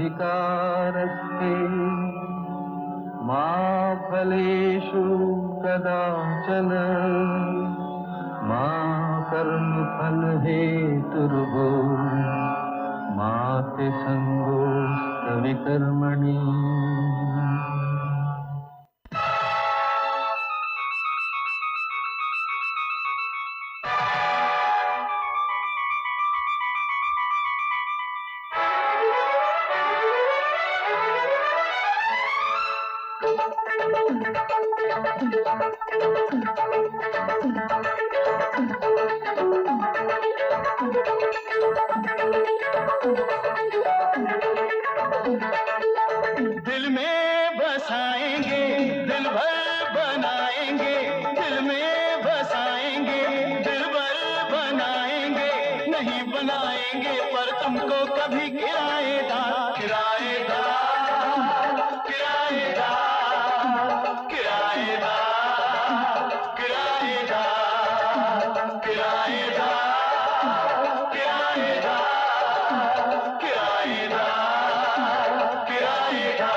अधिकारस्ते मा फलेषु कदाचन मा कर्मफलहेतुर्भो मा ते संगोऽस्त्वविकर्मणि। दिल में बसाएंगे, दिल भर बनाएंगे, दिल में बसाएंगे, दिल भर बनाएंगे, नहीं बनाएंगे पर तुमको कभी किराएदार, किराएदार, किराएदार, किराएदार, किराएदार, किराएदार, किराएदार, किराएदार।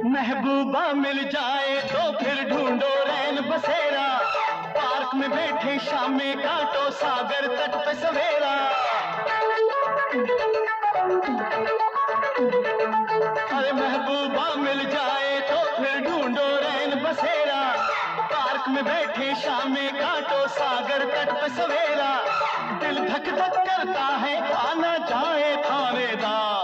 महबूबा मिल जाए तो फिर ढूंढो रैन बसेरा, पार्क में बैठे शाम में काटो सागर तट पे सवेरा। अरे महबूबा मिल जाए तो फिर ढूंढो रैन बसेरा, पार्क में बैठे शाम में काटो सागर तट पे सवेरा। दिल धक धक करता है आना जाए थावेदार,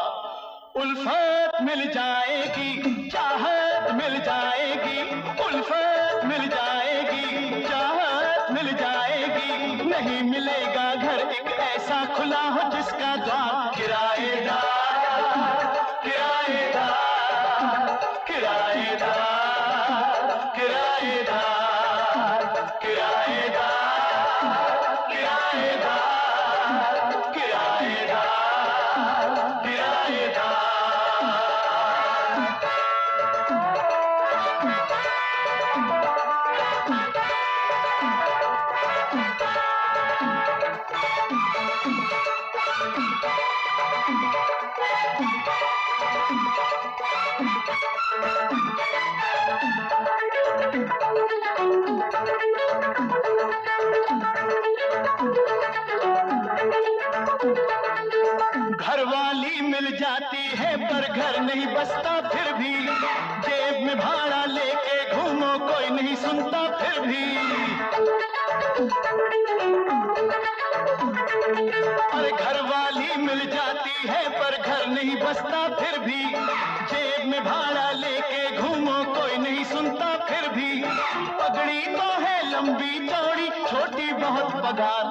उल्फत मिल जाएगी, चाहत मिल जाएगी, उल्फत मिल जाएगी, चाहत मिल जाएगी, नहीं मिलेगा घर एक ऐसा खुला हो जिसका द्वार किराएदार, किराएदार, किराएदार, किराएदार, किराएदार, किराएदार, किराएदार, किराएदार। घरवाली मिल जाती है पर घर नहीं बसता फिर भी, जेब में भाड़ा लेके घूमो कोई नहीं सुनता फिर भी। अरे घरवाली मिल जाती है पर घर नहीं बसता फिर भी, जेब में भाड़ा लेके घूमो कोई नहीं सुनता फिर भी। पगड़ी तो है लंबी चौड़ी छोटी बहुत पगार,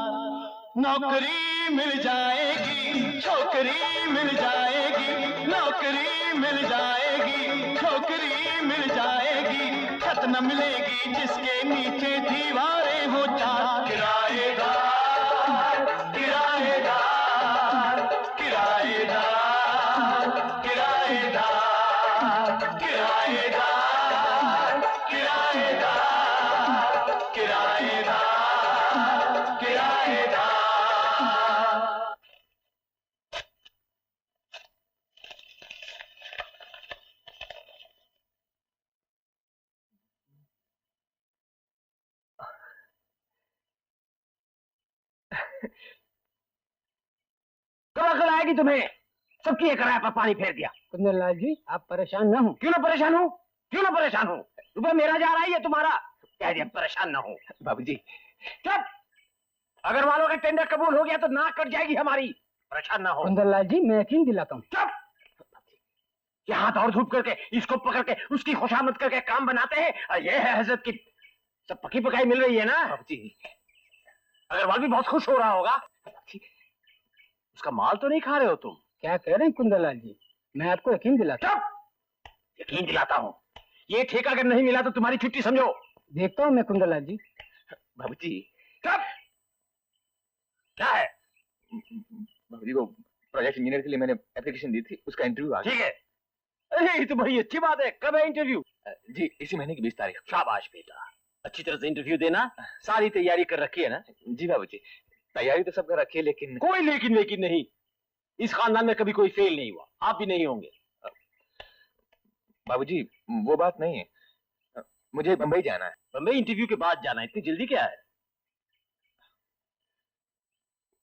नौकरी मिल जाएगी, छोकरी मिल जाएगी, नौकरी मिल जाएगी, छोकरी मिल जाएगी, छत न मिलेगी जिसके नीचे दीवारें हो चार किराएदार, किराएदार, किराएदार, किराएदार, किराएदार, किराएदार, किराएदार, किराएदार। कब अकल आएगी तुम्हें? सबकी ये किराए पर पानी फेर दिया। कुंदनलाल जी आप परेशान ना हो। क्यों ना परेशान हूँ, क्यों ना परेशान हूँ? रुपया मेरा जा रहा है ये तुम्हारा, कह दिया परेशान ना हो। बाबूजी चुप, अगर वालों का टेंडर कबूल हो गया तो नाक कट जाएगी हमारी, परेशान ना हो। कुंदनलाल जी मैं यकीन दिलाता हूँ। चुप, यहाँ दौड़ धूप करके इसको पकड़ के उसकी खुशामद करके काम बनाते हैं, ये है हजरत की सब पकी पकाई मिल रही है ना। बाबूजी अग्रवाल भी बहुत खुश हो रहा होगा। उसका माल तो नहीं खा रहे हो तुम? क्या कह रहे हैं कुंदनलाल जी? मैं आपको यकीन दिलाता हूँ। चुप! यकीन दिलाता हूँ। ये ठेका अगर नहीं मिला तो तुम्हारी छुट्टी समझो। देखता हूँ मैं कुंदनलाल जी। बाबूजी। चुप! क्या है? बाबूजी वो प्रोजेक्ट इंजीनियर के लिए मैंने एप्लीकेशन दी थी, उसका इंटरव्यू आ गया। ठीक है। अरे ये तो बड़ी अच्छी बात है। कब है इंटरव्यू? जी इसी महीने की 20 तारीख। शाबाश बेटा, अच्छी तरह से इंटरव्यू देना। सारी तैयारी कर रखी है ना? जी बाबूजी, तैयारी तो सब कर रखी है लेकिन कोई लेकिन वेकिन नहीं। इस खानदान में कभी कोई फेल नहीं हुआ, आप भी नहीं होंगे। बाबूजी वो बात नहीं है, मुझे बंबई जाना है। बम्बई इंटरव्यू के बाद जाना है, इतनी जल्दी क्या है?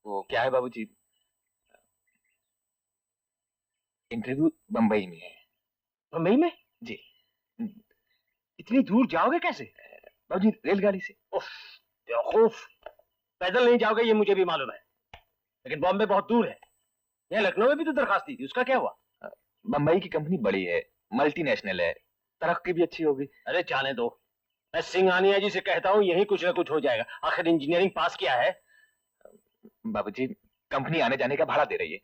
वो क्या है बाबूजी, इंटरव्यू बंबई में है। बम्बई में? जी। इतनी दूर जाओगे कैसे? बाबूजी रेलगाड़ी से। उफ, बेवकूफ, पैदल नहीं जाओगे ये मुझे भी मालूम है, लेकिन बॉम्बे बहुत दूर है। यहाँ लखनऊ में भी तो दरखास्त दी थी, उसका क्या हुआ? बंबई की कंपनी बड़ी है, मल्टीनेशनल है, तरक्की भी अच्छी होगी। अरे जाने दो, मैं सिंघानिया जी से कहता हूँ यही कुछ ना कुछ हो जाएगा। आखिर इंजीनियरिंग पास किया है। बाबूजी कंपनी आने जाने का भाड़ा दे रही है।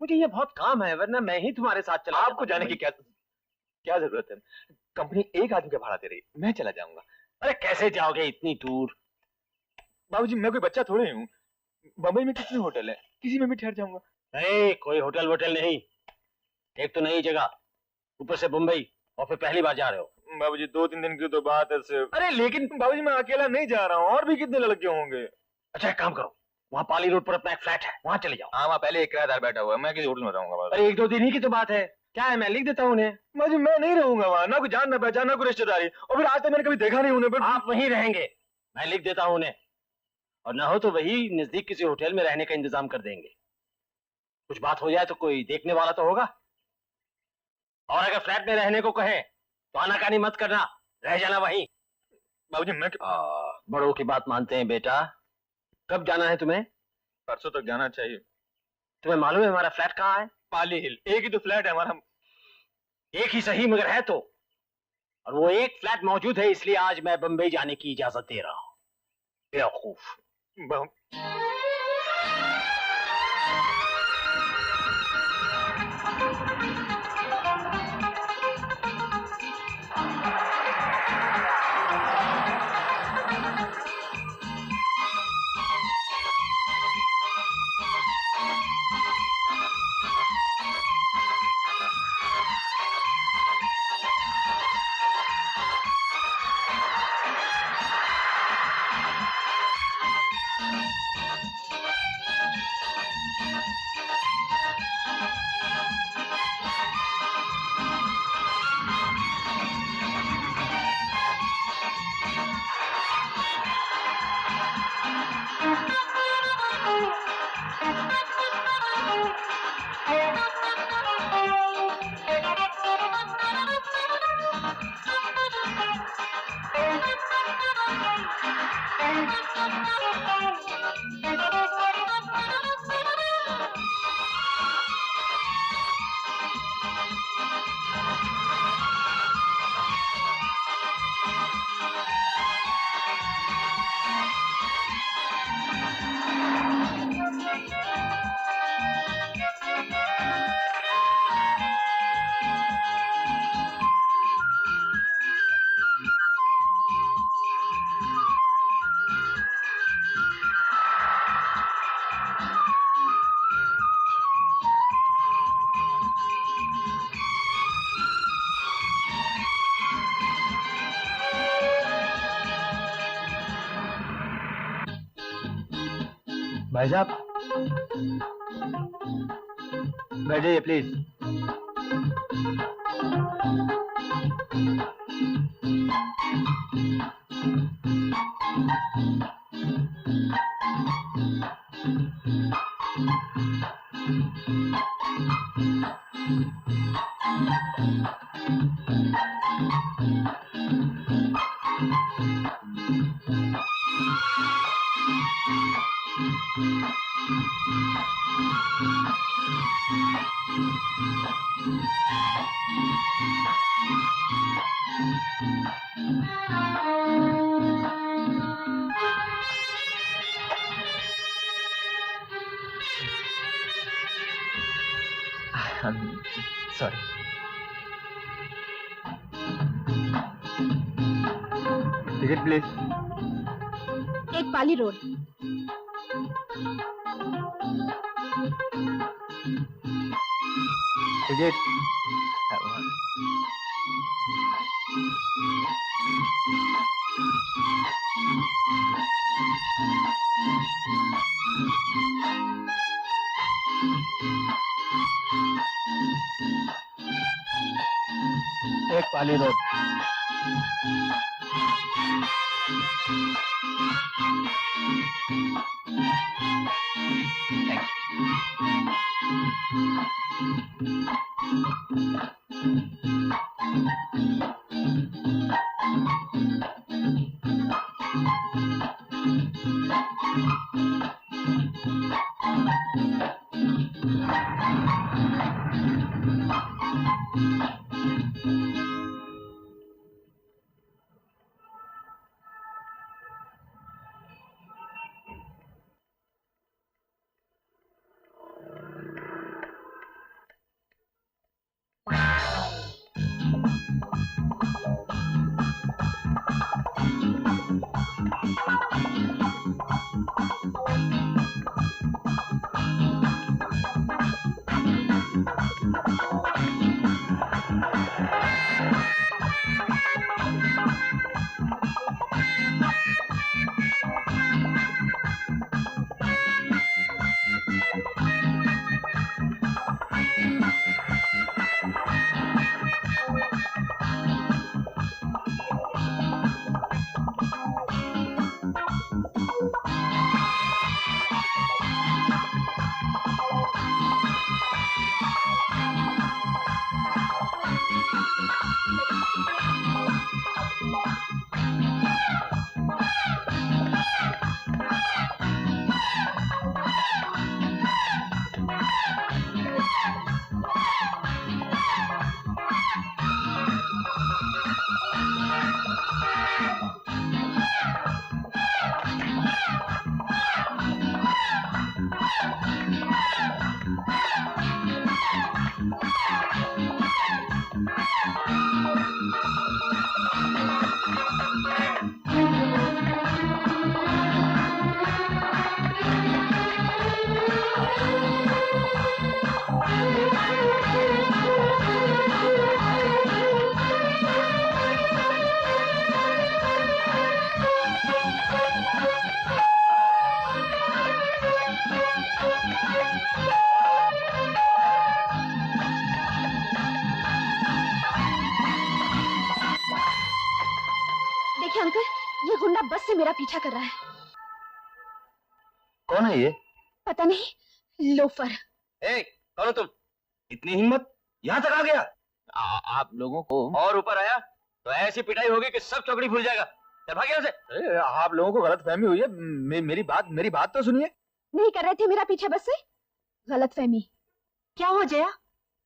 मुझे ये बहुत काम है, वरना मैं ही तुम्हारे साथ चला आपको जाने की क्या क्या जरूरत है? कंपनी एक आदमी का भाड़ा दे रही है, मैं चला जाऊंगा। अरे कैसे जाओगे इतनी दूर? बाबूजी मैं कोई बच्चा थोड़े हूँ, बंबई में कितने होटल है, किसी में भी ठहर जाऊंगा। नहीं, कोई होटल वोटल नहीं। एक तो नई जगह, ऊपर से मुंबई, और फिर पहली बार जा रहे हो। बाबूजी 2-3 दिन की तो बात है सिर्फ। अरे लेकिन बाबूजी मैं अकेला नहीं जा रहा हूँ, और भी कितने लड़के होंगे। अच्छा एक काम करो, वहाँ पाली रोड पर अपना एक फ्लैट है, वहाँ चले जाओ। हाँ वहाँ पहले एक किराएदार बैठा हुआ है, मैं किसी होटल में रहूंगा बस। अरे 1-2 दिन ही की तो बात है, क्या है मैं लिख देता हूँ उन्हें। बाबूजी मैं नहीं रहूंगा वहाँ, ना कोई जान ना पहचान ना कोई रिश्तेदारी, और फिर आज तक मैंने कभी देखा नहीं उन्हें। आप वहीं रहेंगे, मैं लिख देता हूँ उन्हें, और ना हो तो वही नजदीक किसी होटल में रहने का इंतजाम कर देंगे। कुछ बात हो जाए तो कोई देखने वाला तो होगा। और अगर फ्लैट में रहने को कहे तो आनाकानी मत करना, रह जाना वहीं। बाबूजी मैं बड़ों की बात मानते हैं बेटा। कब जाना है तुम्हें? परसों तक जाना चाहिए। तुम्हें मालूम है हमारा फ्लैट कहाँ है? पाली हिल, एक ही तो फ्लैट है हमारा। एक ही सही मगर है तो, और वो एक फ्लैट मौजूद है, इसलिए आज मैं बंबई जाने की इजाजत दे रहा हूँ। बेवकूफ। भाई साहब बैठ जाइए प्लीज। सॉरी। Ticket please. एक पाली रोड। टिकट। एक पाली रोड। देखिए अंकल, ये गुंडा बस से मेरा पीछा कर रहा है। कौन है ये? पता नहीं, लोफर। कौन हो तुम? इतनी हिम्मत, यहाँ तक आ गया? आप लोगों को और ऊपर आया तो ऐसी पिटाई होगी कि सब चौकड़ी भूल जाएगा। चल भाग यहाँ से। आप लोगों को गलत फहमी हुई है। मेरी बात तो सुनिए। नहीं कर रहे थे मेरा पीछा बस से? गलत फहमी। क्या हो जया?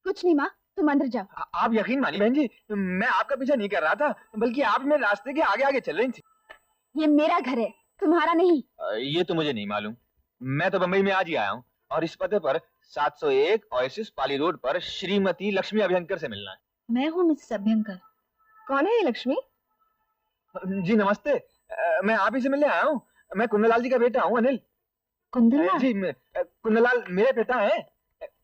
कुछ नहीं माँ, तुम अंदर जाओ। आप यकीन मानिए बहन जी, मैं आपका पीछा नहीं कर रहा था, बल्कि आप मेरे रास्ते के आगे आगे चल रही थी। ये मेरा घर है, तुम्हारा नहीं। ये तो मुझे नहीं मालूम। मैं तो बम्बई में आज ही आया हूँ और इस पते पर 701 ओएसिस पाली रोड पर श्रीमती लक्ष्मी अभ्यंकर से मिलना है। मैं हूँ मिसेस अभ्यंकर। कौन है ये लक्ष्मी? जी नमस्ते। मैं आप ही से मिलने आया हूँ। मैं कुंदलाल जी का बेटा हूँ, अनिल। कुंदलाल? जी कुंदलाल मेरे पिता हैं,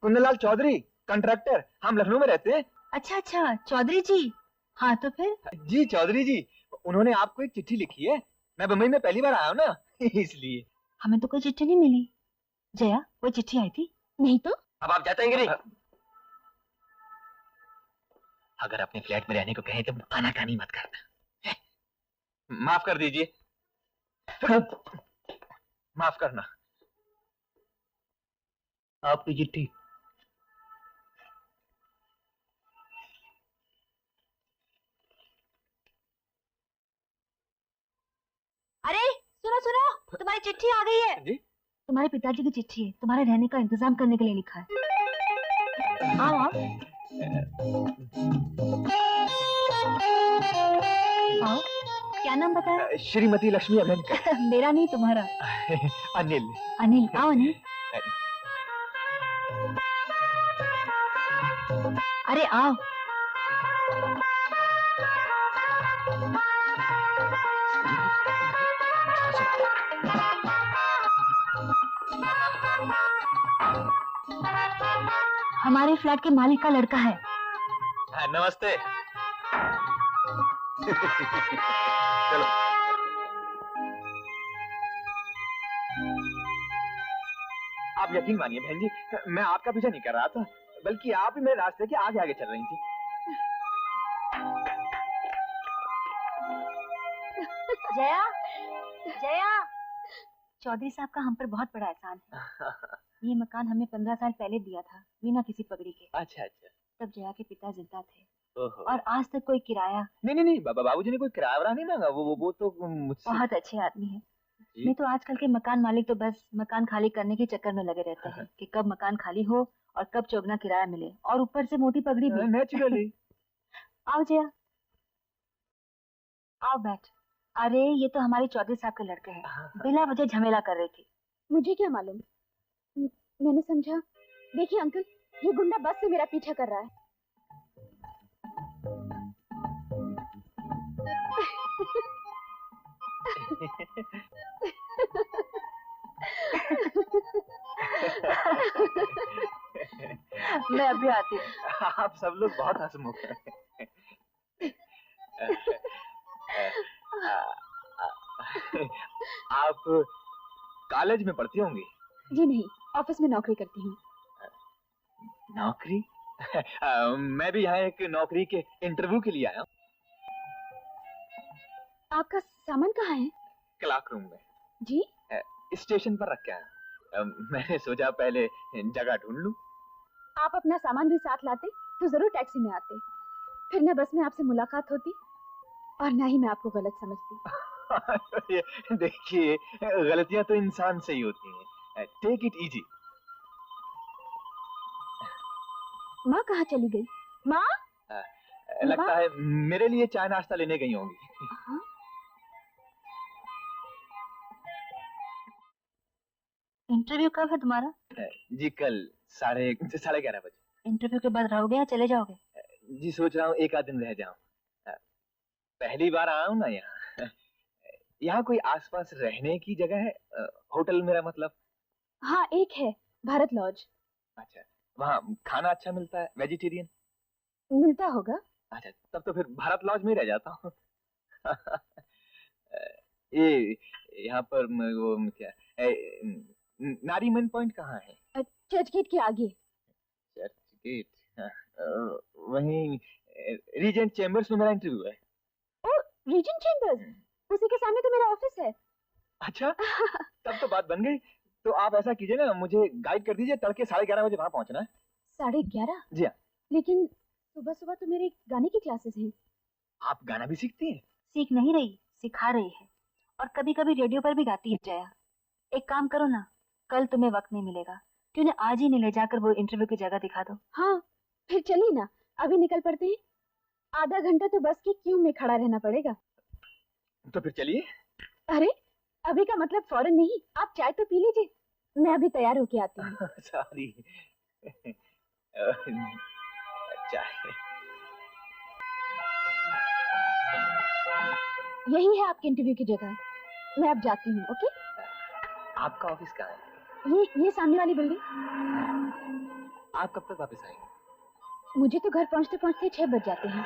कुंदलाल चौधरी, कंट्रैक्टर। हम लखनऊ में रहते हैं। अच्छा अच्छा, चौधरी जी। हाँ तो फिर? जी चौधरी जी, उन्होंने आपको एक चिट्ठी लिखी है। मैं बम्बई में पहली बार आया हूँ ना, इसलिए। हमें तो कोई चिट्ठी नहीं मिली। जया, वो चिट्ठी आई थी? नहीं तो। अब आप जाते हैं कि नहीं? अगर अपने फ्लैट में रहने को कहें तो आनाकानी मत करना। माफ कर दीजिए। माफ करना। आपकी चिट्ठी। अरे सुनो सुनो, तुम्हारी चिट्ठी आ गई है। जी? तुम्हारे पिताजी की चिट्ठी है, तुम्हारे रहने का इंतजाम करने के लिए लिखा है। आओ आओ आओ। क्या नाम बताया? श्रीमती लक्ष्मी अभ्यंकर। मेरा नहीं, तुम्हारा। अनिल। अनिल। आओ अनिल। अरे आओ। हमारे फ्लैट के मालिक का लड़का है। हाँ, नमस्ते। चलो। आप यकीन मानिए बहन जी, मैं आपका पीछा नहीं कर रहा था, बल्कि आप ही मेरे रास्ते के आगे आगे चल रही थी। जया, जया, चौधरी साहब का हम पर बहुत बड़ा एहसान है। ये मकान हमें 15 साल पहले दिया था, बिना किसी पगड़ी के। अच्छा अच्छा। तब जया के पिता जिंदा थे ओहो। और आज तक कोई किराया। नहीं, बाबूजी ने कोई किराया नहीं मांगा, वो तो मुझसे। बहुत अच्छे आदमी है। जी। नहीं तो आजकल के मकान मालिक तो बस मकान खाली करने के चक्कर में लगे रहते हैं कि कब मकान खाली हो और कब चौगना किराया मिले, और ऊपर से मोटी पगड़ी भी। नेचुरली। आओ जया, आओ बैठ। अरे ये तो हमारे चौधरी साहब के लड़के हैं, बिना वजह झमेला कर रही थी। मुझे क्या मालूम, मैंने समझा। देखिए अंकल, ये गुंडा बस से मेरा पीछा कर रहा है। मैं अभी आती हूँ। आप सब लोग बहुत हंसमुख हैं। आप कॉलेज में पढ़ती होंगी? जी नहीं, ऑफिस में नौकरी करती हूँ। नौकरी? मैं भी यहाँ एक नौकरी के इंटरव्यू के लिए आया हूँ। आपका सामान कहाँ है? क्लास रूम में। जी? स्टेशन पर रख के आया। मैंने सोचा पहले जगह ढूंढ लूं। आप अपना सामान भी साथ लाते तो जरूर टैक्सी में आते, फिर न बस में आपसे मुलाकात होती और ना ही मैं आपको गलत समझती। ये देखिए, गलतियां तो इंसान से ही होती हैं। Take it easy. माँ कहाँ चली गई? माँ? लगता है मेरे लिए चाय नाश्ता लेने गई होंगी। हाँ? इंटरव्यू कब है तुम्हारा? जी कल 11:30 बजे। इंटरव्यू के बाद रहोगे या चले जाओगे? जी सोच रहा हूँ एक आध दिन रह जाऊं। पहली बार आया हूँ ना यहाँ। यहाँ कोई आसपास रहने की जगह है? होटल मेरा मतलब। हाँ एक है, भारत लॉज। अच्छा, वहाँ खाना अच्छा मिलता है? वेजिटेरियन मिलता होगा। अच्छा, तब तो फिर भारत लॉज में ही रह जाता हूँ। ये यहाँ पर वो क्या नारीमन पॉइंट कहाँ है? चर्च गेट के आगे। चर्च गेट? वहीं रीजेंट चेम्बर्स में मेरा इंटरव्यू है। ओ, रीजेंट चेम्बर्स, उसी के सामने तो मेरा ऑफिस है। अच्छा, तब तो बात बन गई। तो आप ऐसा कीजिए ना, मुझे गाइड कर दीजिए, तड़के 11:30 बजे वहाँ पहुँचना है। 11:30? जी हाँ। लेकिन सुबह सुबह तो मेरे गाने की क्लासेस हैं। आप गाना भी सीखती हैं? सीख नहीं रही, सिखा रही है, और कभी कभी रेडियो पर भी गाती है जया। एक काम करो ना, कल तुम्हें वक्त नहीं मिलेगा, क्यों ना आज ही नहीं ले जाकर वो इंटरव्यू की जगह दिखा दो। हाँ फिर चलिए ना, अभी निकल पड़ते हैं। आधा घंटा तो बस की क्यू में खड़ा रहना पड़ेगा। तो फिर चलिए। अरे अभी का मतलब फौरन नहीं, आप चाय तो पी लीजिए, मैं अभी तैयार होके आती हूँ। सॉरी। चाय। यही है आपके इंटरव्यू की जगह, मैं अब जाती हूँ। ओके? आपका ऑफिस कहाँ है? ये सामने वाली बिल्डिंग। आप कब तक वापस आएंगे? मुझे तो घर पहुँचते पहुँचते 6 बज जाते हैं।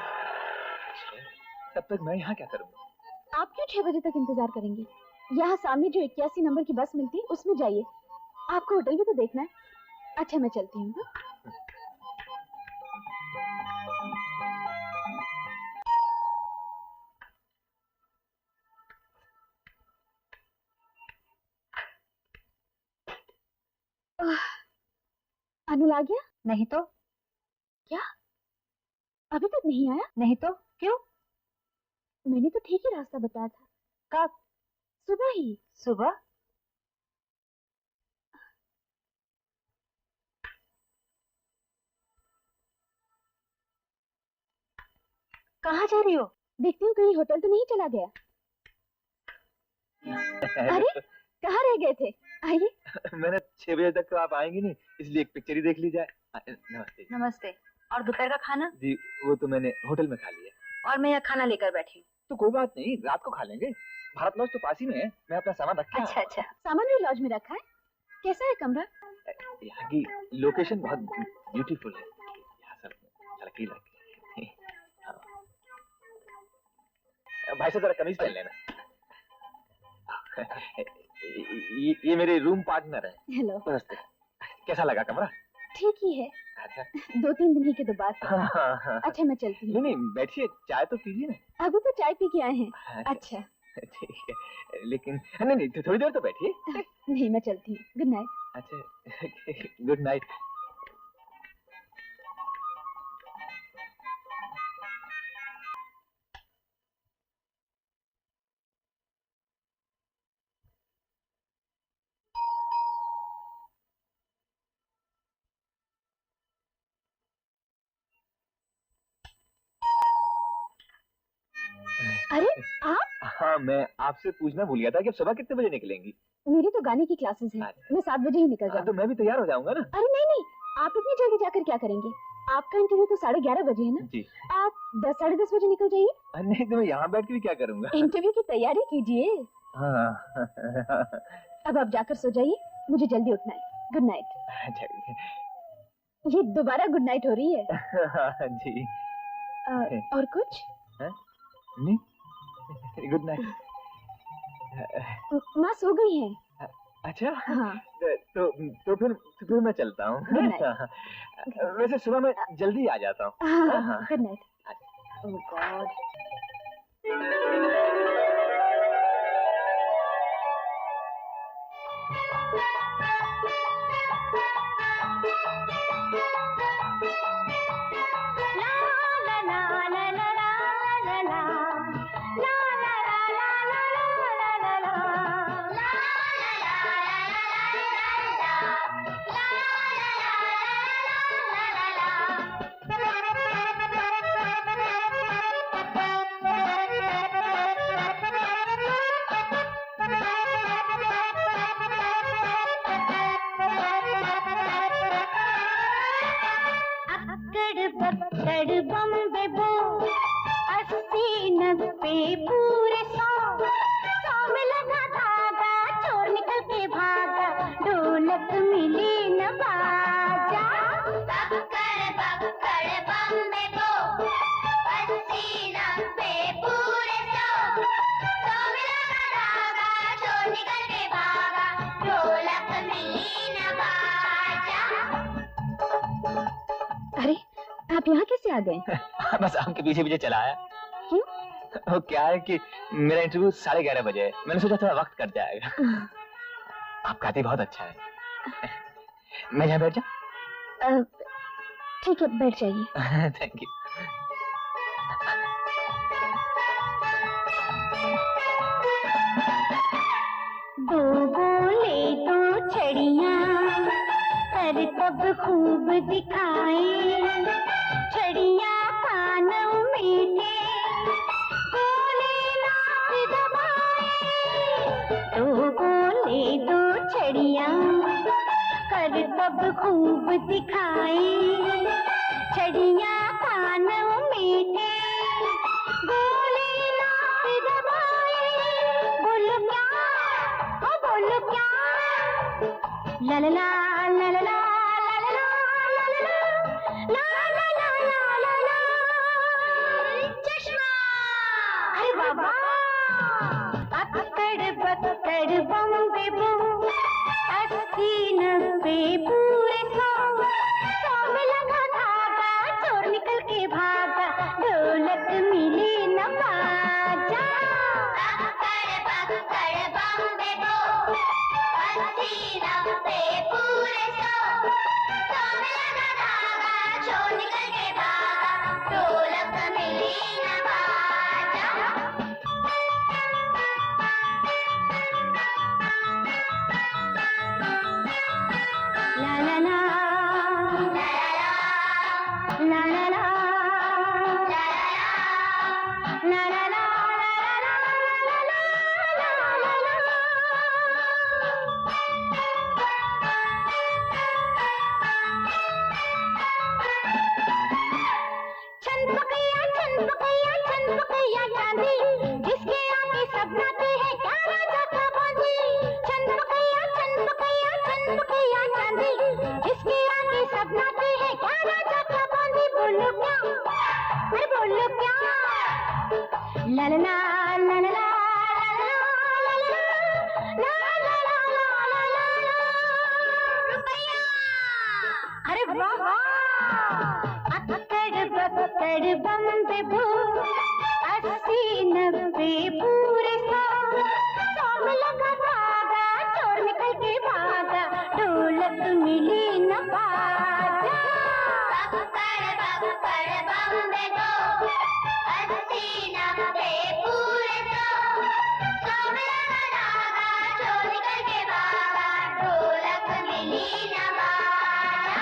तब तक मैं यहाँ क्या करूँगा? आप क्यों 6 बजे तक इंतजार करेंगे? यहाँ सामने जो 81 नंबर की बस मिलती है उसमें जाइए, आपको होटल भी तो देखना है। अच्छा मैं चलती हूँ। अनिल आ गया? नहीं तो क्या अभी तक नहीं आया? नहीं तो क्यों? मैंने तो ठीक ही रास्ता बताया था। कब? सुबह ही। सुबह? कहाँ जा रही हो? देखती हूँ कहीं होटल तो नहीं चला गया। अरे कहाँ रह गए थे? आइए। मैंने 6 बजे तक तो आप आएंगी नहीं, इसलिए एक पिक्चर ही देख ली जाए। नमस्ते। नमस्ते। और दोपहर का खाना? जी वो तो मैंने होटल में खा लिया। और मैं यहाँ खाना लेकर बैठी हूँ। तो कोई बात नहीं, रात को खा लेंगे। भारत लॉज तो पास ही में है, मैं अपना सामान रखा। अच्छा अच्छा, सामान भी लॉज में रखा है? कैसा है कमरा? यहाँ की लोकेशन बहुत ब्यूटीफुल है, यहाँ सब लड़की भाई साहब जरा कमीज पहन लेना। ये मेरे रूम पार्टनर है। हेलो। नमस्ते। कैसा लगा कमरा? ठीक ही है। अच्छा। 2-3 दिन ही के तो बात है। हाँ। अच्छा मैं चलती हूँ। नहीं बैठिए, चाय तो पीजिए ना। अभी तो चाय पी के आए हैं। अच्छा ठीक है, लेकिन नहीं थोड़ी देर तो बैठिए। नहीं मैं चलती हूँ। Good night. अच्छा गुड नाइट। अरे आप? हाँ मैं आपसे पूछना भूल गया था कि आप सुबह कितने बजे निकलेंगी? मेरी तो गाने की क्लासेस हैं। मैं 7 बजे ही निकल हाँ, जाऊँ। तो मैं भी तैयार हो जाऊंगा ना। अरे नहीं, आप इतनी जल्दी जाकर क्या करेंगे? आपका इंटरव्यू तो 11:30 बजे है ना? जी। आप 10-10:30 बजे निकल जाइए। नहीं तो मैं यहाँ बैठ के भी क्या करूंगा? इंटरव्यू की तैयारी कीजिए। हाँ। अब आप जाकर सो जाइए, मुझे जल्दी उठना है। Good night. अच्छा। ये दोबारा गुड नाइट हो रही है? जी। और कुछ? नहीं, गुड नाइट। माँ सो गई हैं। अच्छा हाँ। तो फिर मैं चलता हूँ। Good night. वैसे सुबह मैं जल्दी आ जाता हूँ। हाँ, गुड नाइट। ओह गॉड। पकड़ बम्बे बो 80-90 पूरे 100 में लगा धागा चोर निकल के भागा ढोलक मिली न बाजा। पकड़ बम्बे बो 80-90 पूरे 100 में लगा धागा चोर निकल के भागा ढोलक मिली न बाजा। अरे आप यहाँ कैसे आ गए? बस आपके पीछे पीछे चला आया। क्यों? वो क्या है कि मेरा इंटरव्यू 11:30 बजे है, मैंने सोचा थोड़ा वक्त कट जाएगा। आप गाती बहुत अच्छा है। मैं यहाँ बैठ जाऊँ? ठीक है बैठ जाइए। Thank you. दो बोले दो छड़ियाँ कर तब खूब दिखाए छड़ियाँ कानों मीठे बोले नाक दबाए। दो बोले दो छड़ियाँ कर तब खूब दिखाए छड़ियाँ कानों मीठे बोले नाक दबाए। बोलो क्या, ओ बोलो क्या, ला ला ला ला ला ला पकड़ बम्बे बो 80-90 पूरे 100 में लगा धागा चोर निकल के भागा ढोलक मिली न बाजा। पकड़ बम्बे बो 80-90 पूरे 100 में लगा धागा चोर बोलो क्या ला ला ला ला ला ला अरे वाह वाह अक्कड़ बक्कड़ बम्बे बू 80-90 पूरे 100 में लगा धागा चोर निकल के भागा ढोलक मिली न बाजा अक्कड़ बक्कड़ बम्बे बू 80-90 पूरे 100 में लगा धागा चोर निकल के भागा ढोलक मिली न बाजा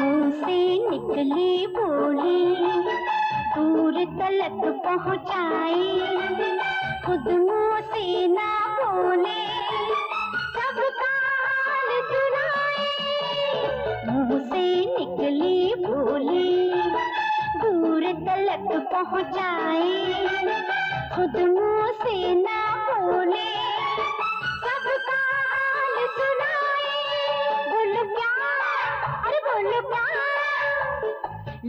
मुंह से निकली बोली दूर तलक पहुंचाई खुद मुंह से ना बोले सब कान सुनाए मुंह से निकली बोली दूर तलक पहुंचाई खुद मुंह से ना बोले सब कान सुनाए बोलो क्या अरे बोलो क्या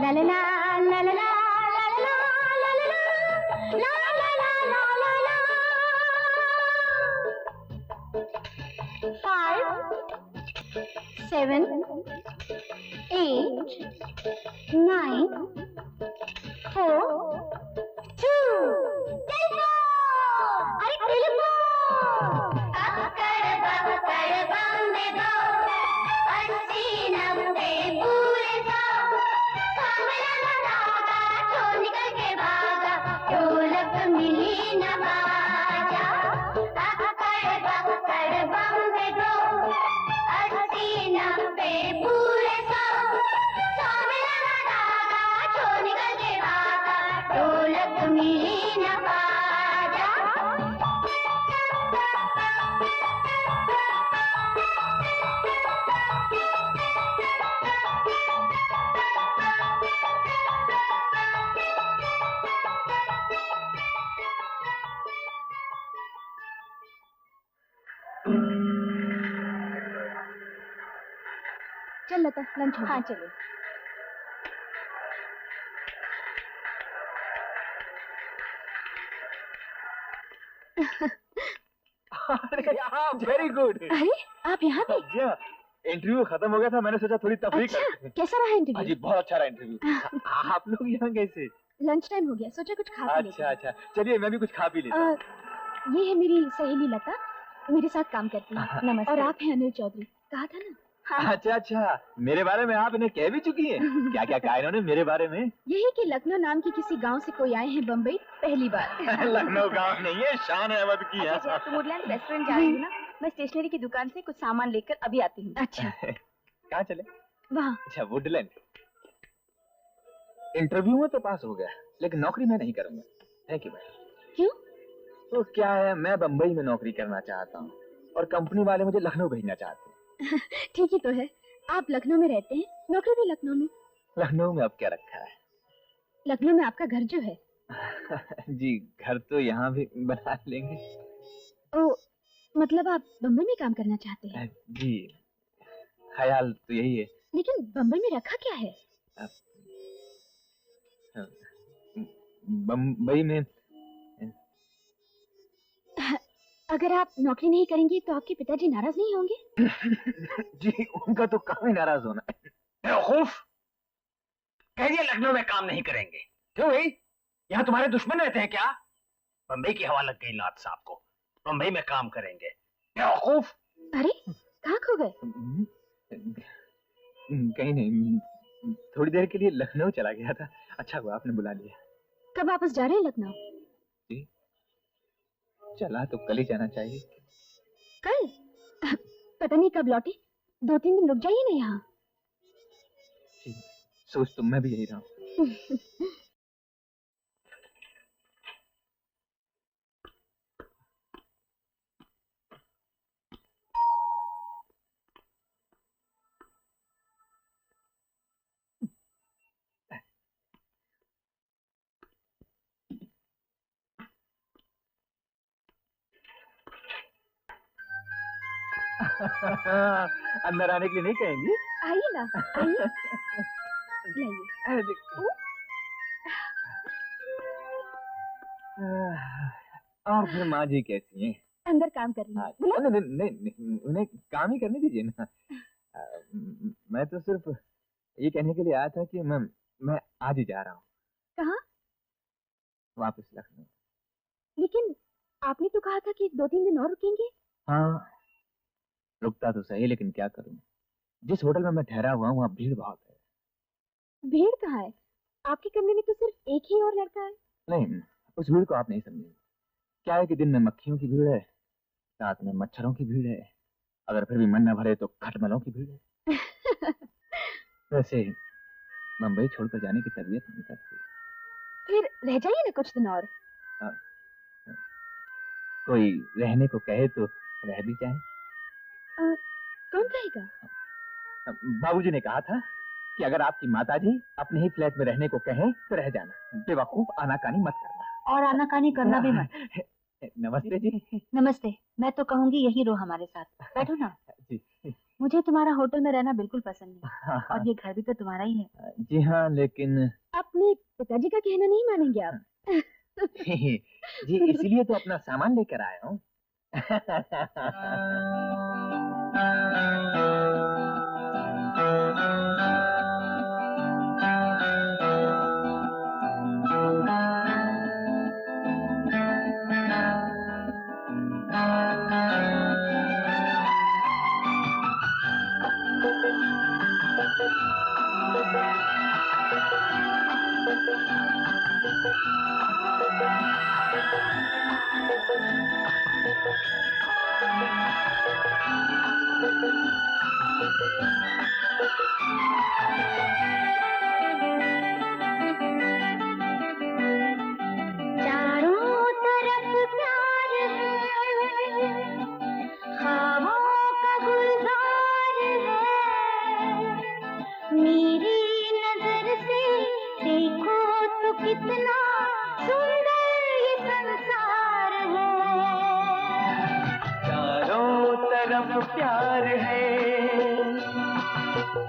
ला ला ला ला ला ला ला ला ला ला ला ला ला 5 7 8 9 4 2 अरे टेलीफोन अक्कड़ बक्कड़ बम्बे दो 80-90 पूरे 100 में लगा धागा चोर निकल के भागा ढोलक मिली न बाजा अक्कड़ बक्कड़ बम्बे दो 80-90 पूरे 100 में लगा धागा चोर निकल के भागा ढोलक मिली न बाजा चल लता लंच हो हाँ चलो अरे हाँ, वेरी गुड। अरे आप यहाँ पे जी हाँ, इंटरव्यू खत्म हो गया था, मैंने सोचा थोड़ी तफरीह अच्छा करते हैं। कैसा रहा इंटरव्यू जी बहुत अच्छा रहा इंटरव्यू। आप लोग यहाँ कैसे? लंच टाइम हो गया सोचा कुछ खा पी लेते अच्छा अच्छा, चलिए मैं भी कुछ खा पी लेता हूँ। हैं। ये है मेरी सहेली लता मेरे साथ काम करती है नमस्ते और आप हैं अनिल चौधरी कहा था ना हाँ। अच्छा अच्छा, मेरे बारे में आप इन्हें कह भी चुकी हैं? क्या क्या कहा इन्होंने मेरे बारे में? यही कि लखनऊ नाम के किसी गांव से कोई आए हैं बम्बई पहली बार। लखनऊ गांव नहीं है, शान अहमद की है। अच्छा तुम वुडलैंड रेस्टोरेंट जा रही हो ना मैं स्टेशनरी की दुकान से कुछ सामान लेकर अभी आती हूँ। अच्छा कहाँ चले? वहाँ अच्छा वुडलैंड। इंटरव्यू में तो पास हो गया, लेकिन नौकरी मैं नहीं करूंगा। थैंक यू भाई। क्यों? तो क्या है, मैं बम्बई में नौकरी करना चाहता हूँ और कंपनी वाले मुझे लखनऊ भेजना चाहते हैं। ठीक ही तो है, आप लखनऊ में रहते हैं नौकरी भी लखनऊ में। लखनऊ में अब क्या रखा है? लखनऊ में आपका घर जो है। जी घर तो यहाँ भी बना लेंगे। ओ मतलब आप बम्बई में काम करना चाहते हैं? जी ख्याल तो यही है। लेकिन बम्बई में रखा क्या है? बम्बई में अगर आप नौकरी नहीं करेंगे तो आपके पिताजी नाराज नहीं होंगे? जी उनका तो काम ही नाराज होना है। बेवकूफ, कह दिया लखनऊ में काम नहीं करेंगे। क्यों भाई, यहाँ तुम्हारे दुश्मन रहते हैं क्या? बम्बई की हवा लग गई लाट साहब को, बम्बई में काम करेंगे। बेवकूफ। अरे कहाँ खो गए? कहीं नहीं, थोड़ी देर के लिए लखनऊ चला गया था। अच्छा हुआ आपने बुला लिया। कब वापस जा रहे हैं लखनऊ? जी चला तो कल ही जाना चाहिए। कल? पता नहीं कब लौटे, 2-3 दिन रुक जाइए ना यहाँ। सोच तो मैं भी यही रहा हूँ। अंदर आने के लिए नहीं कहेंगी? आइए ना, आइए। लाइए। और फिर माँ जी कैसी हैं? अंदर काम कर रही हूँ। बुला? नहीं, नहीं, नहीं, उन्हें काम ही करने दीजिए ना। मैं तो सिर्फ ये कहने के लिए आया था कि मैं आज ही जा रहा हूँ। कहाँ? वापस लखनऊ। लेकिन आपने तो कहा था कि 2-3 दिन और रुकेंगे। हाँ, रुकता तो सही, लेकिन क्या करूँ, जिस होटल में मैं ठहरा हुआ हूँ वहाँ भीड़ बहुत है। भीड़ कहाँ है? आपके कमरे में तो सिर्फ एक ही और लड़का है। नहीं, उस भीड़ को आप नहीं समझेंगे। क्या है कि दिन में मक्खियों की भीड़ है, रात में मच्छरों की भीड़ है, अगर फिर भी मन न भरे तो खटमलों की भीड़ है। वैसे मुंबई छोड़कर जाने की तबीयत नहीं करती। फिर रह जाइए ना कुछ दिन और। कोई रहने को कहे तो रह भी जाए। कौन कहेगा? बाबूजी ने कहा था कि अगर आपकी माताजी अपने ही फ्लैट में रहने को कहें तो रह जाना, बेवकूफ आनाकानी मत करना। और आनाकानी करना भी मत। नमस्ते जी। नमस्ते। मैं तो कहूँगी यही रहो हमारे साथ। बैठो ना। जी। मुझे तुम्हारा होटल में रहना बिल्कुल पसंद नहीं। और ये घर भी तो तुम्हारा ही है। जी हाँ, लेकिन अपने पिताजी का कहना नहीं मानेंगे आप। जी, इसीलिए तो अपना सामान लेकर आया हूँ। प्यार है,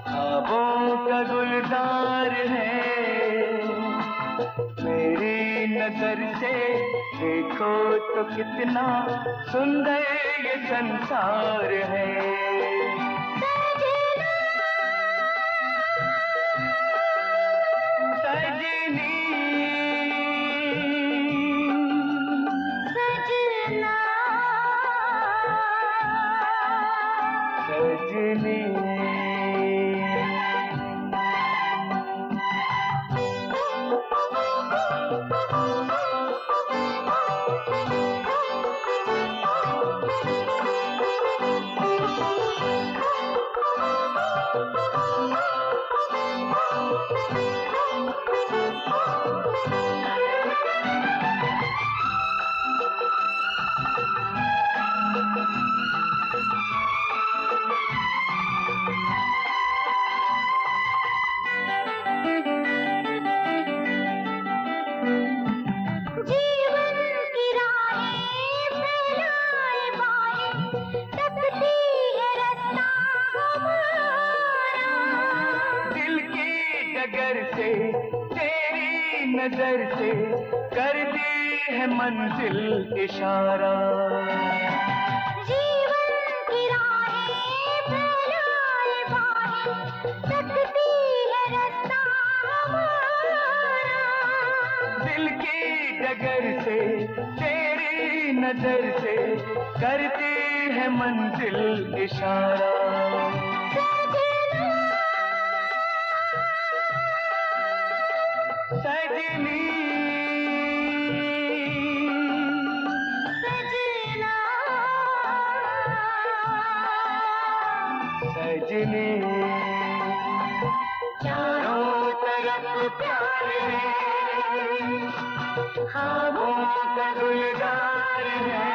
ख्वाबों का गुलजार है, मेरी नजर से देखो तो कितना सुंदर ये संसार है। सजनी नजर से कर दी है मंजिल इशारा। जीवन की राहें फैलाए बाहें सकती है रास्ता हमारा। दिल की डगर से तेरी नजर से करती है मंजिल इशारा। सजनी सजना सजनी चारों तरफ प्यार है, ख्वाबों का गुलजार है,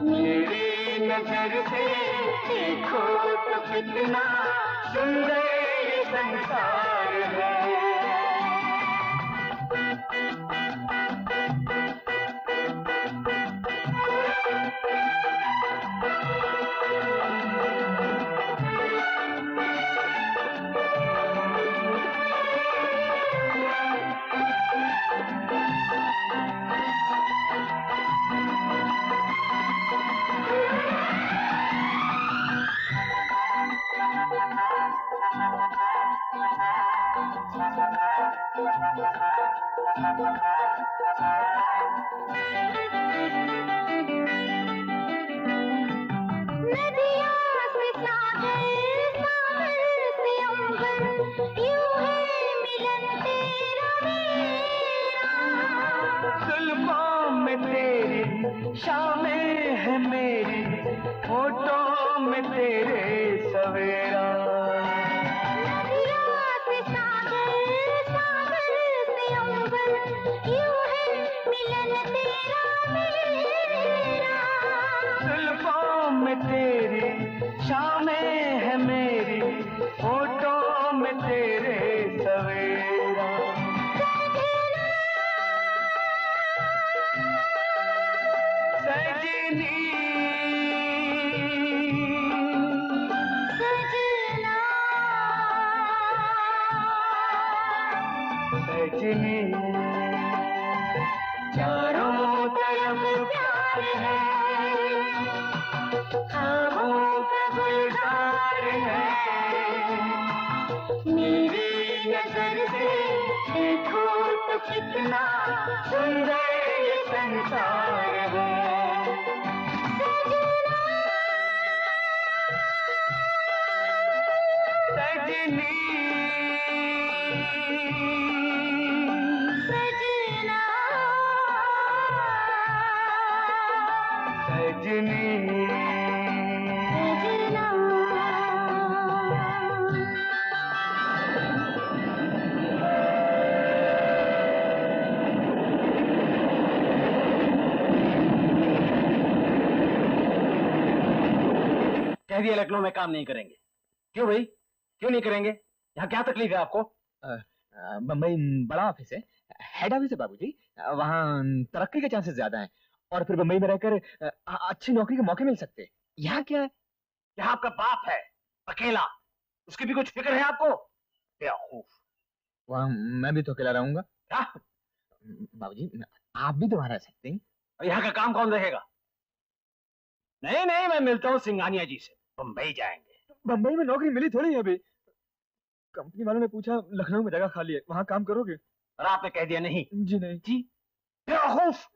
मेरी नजर से देखो तो कितना सुंदर ये संसार है। जुल्फों में तेरी शामें है मेरी, होठों में तेरे सवेरा। जुल्फों में तेरी शामें है मेरी, होठों में तेरे सवेरा। सजनी सजनी चारों तरफ प्यार है, ख्वाबों का गुलजार है। मेरी नजर से देखो तो कितना सुंदर ये संसार है। सजनी सजना सजनी कह दिया लखनऊ में काम नहीं करेंगे। क्यों भाई, क्यों नहीं करेंगे? यहाँ क्या तकलीफ है आपको? बम्बई बड़ा ऑफिस है, हेड ऑफिस है बाबूजी। वहाँ तरक्की के चांसेस ज्यादा हैं और फिर बम्बई में रहकर अच्छी नौकरी के मौके मिल सकते हैं। यहाँ क्या है? यहाँ आपका बाप है अकेला, उसकी भी कुछ फिक्र है आपको? बेवकूफ। वहाँ मैं भी तो अकेला रहूंगा। क्या? बाबूजी आप भी तो वहाँ रह सकते हैं। और यहाँ का काम कौन देखेगा? नहीं नहीं, मैं मिलता हूँ सिंघानिया जी से, बम्बई जाएंगे। बम्बई में नौकरी मिली थोड़ी है अभी। कंपनी वालों ने पूछा लखनऊ में जगह खाली है, वहाँ काम करोगे? और आपने कह दिया नहीं? जी नहीं। जी बेवकूफ।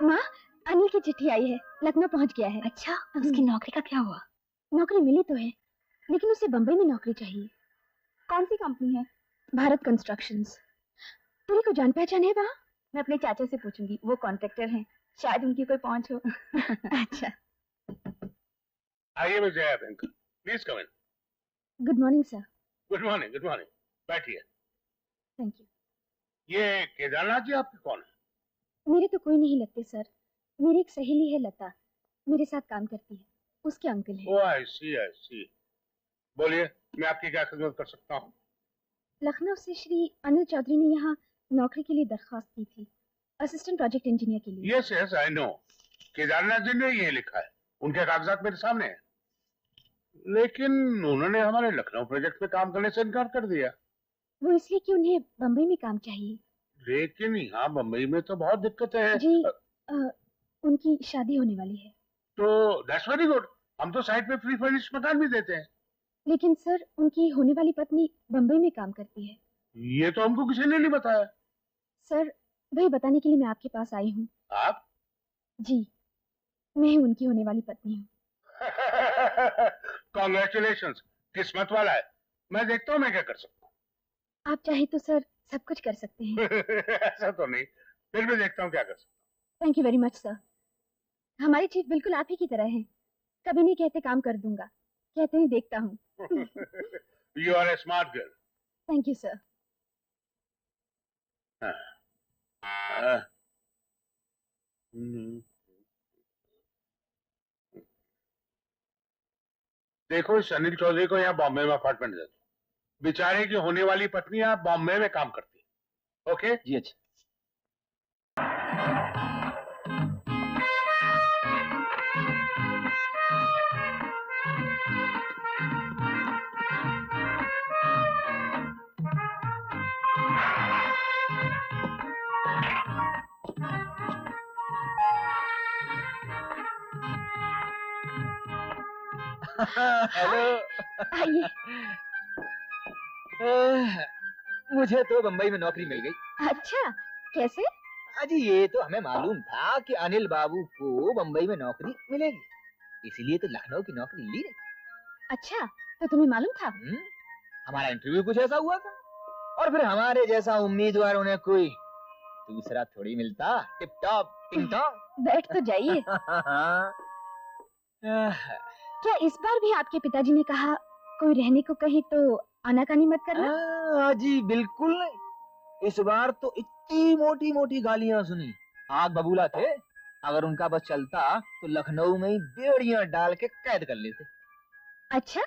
माँ, अनिल की चिट्ठी आई है, लखनऊ पहुंच गया है। अच्छा, उसकी नौकरी का क्या हुआ? नौकरी मिली तो है, लेकिन उसे बम्बई में नौकरी चाहिए। कौन सी कंपनी है? भारत कंस्ट्रक्शंस। तुम को जान पहचान है वहाँ? मैं अपने चाचा से पूछूंगी, वो कॉन्ट्रैक्टर हैं, शायद उनकी कोई पहुंच हो। अच्छा। आइए miss Jaya uncle, please come in. Good morning sir. Good morning, good morning. बैठिए। Thank you. ये केदारनाथ जी आपके कौन है? मेरे तो कोई नहीं लगते सर, मेरी एक सहेली है लता, मेरे साथ काम करती है, उसके अंकल है। ओह आई सी, आई सी। बोलिए, मैं आपकी क्या खिदमत कर सकता हूँ? लखनऊ से श्री अनिल चौधरी ने यहाँ नौकरी के लिए दरख्वास्त की थी, असिस्टेंट प्रोजेक्ट इंजीनियर के लिए। Yes yes I know, Kedarnath ji ने ये लिखा है, उनके कागजात मेरे सामने हैं। लेकिन उन्होंने हमारे लखनऊ प्रोजेक्ट पे काम करने से इनकार कर दिया। वो इसलिए कि उन्हें बम्बई में काम चाहिए। लेकिन यहाँ बम्बई में तो बहुत दिक्कतें हैं। जी उनकी शादी होने वाली है। तो दैट्स वेरी गुड, हम तो साइड पे फ्री फर्निश्ड मकान भी देते हैं। लेकिन सर उनकी होने वाली पत्नी बम्बई में काम करती है। ये तो हमको किसी ने नहीं बताया। सर वही बताने के लिए मैं आपके पास आई हूँ। आप? जी, मैं ही उनकी होने वाली पत्नी हूँ। कॉन्ग्रेचुलेशंस, किस्मत वाला है। मैं देखता हूँ मैं क्या कर सकता हूँ। आप चाहे तो सर सब कुछ कर सकते हैं। ऐसा तो नहीं, फिर भी देखता हूँ क्या कर सकता हूँ। Thank you very much sir. हमारी चीफ बिल्कुल आप ही की तरह है, कभी नहीं कहते काम कर दूंगा, कहते हैं देखता हूँ। You are a smart girl. Thank you sir. देखो इस अनिल चौधरी को यहाँ बॉम्बे में अपार्टमेंट दे दो, बेचारे की होने वाली पत्नी यहाँ बॉम्बे में काम करती है। ओके जी अच्छा। हेलो। आइए। मुझे तो बम्बई में नौकरी मिल गई। अच्छा, कैसे? अजी ये तो हमें मालूम था कि अनिल बाबू को बम्बई में नौकरी मिलेगी, इसीलिए तो लखनऊ की नौकरी ली नहीं। अच्छा, तो तुम्हें मालूम था? हमारा इंटरव्यू कुछ ऐसा हुआ था, और फिर हमारे जैसा उम्मीदवार उन्हें कोई दूसरा थोड़ी मिलता। टिप टॉप टिंग टॉप। बैठ तो जाइए। क्या इस बार भी आपके पिताजी ने कहा कोई रहने को कहे तो आनाकानी मत करना? जी बिल्कुल नहीं। इस बार तो इतनी मोटी मोटी गालियां सुनी, आग बबूला थे। अगर उनका बस चलता तो लखनऊ में ही बेड़ियां डाल के कैद कर लेते। अच्छा,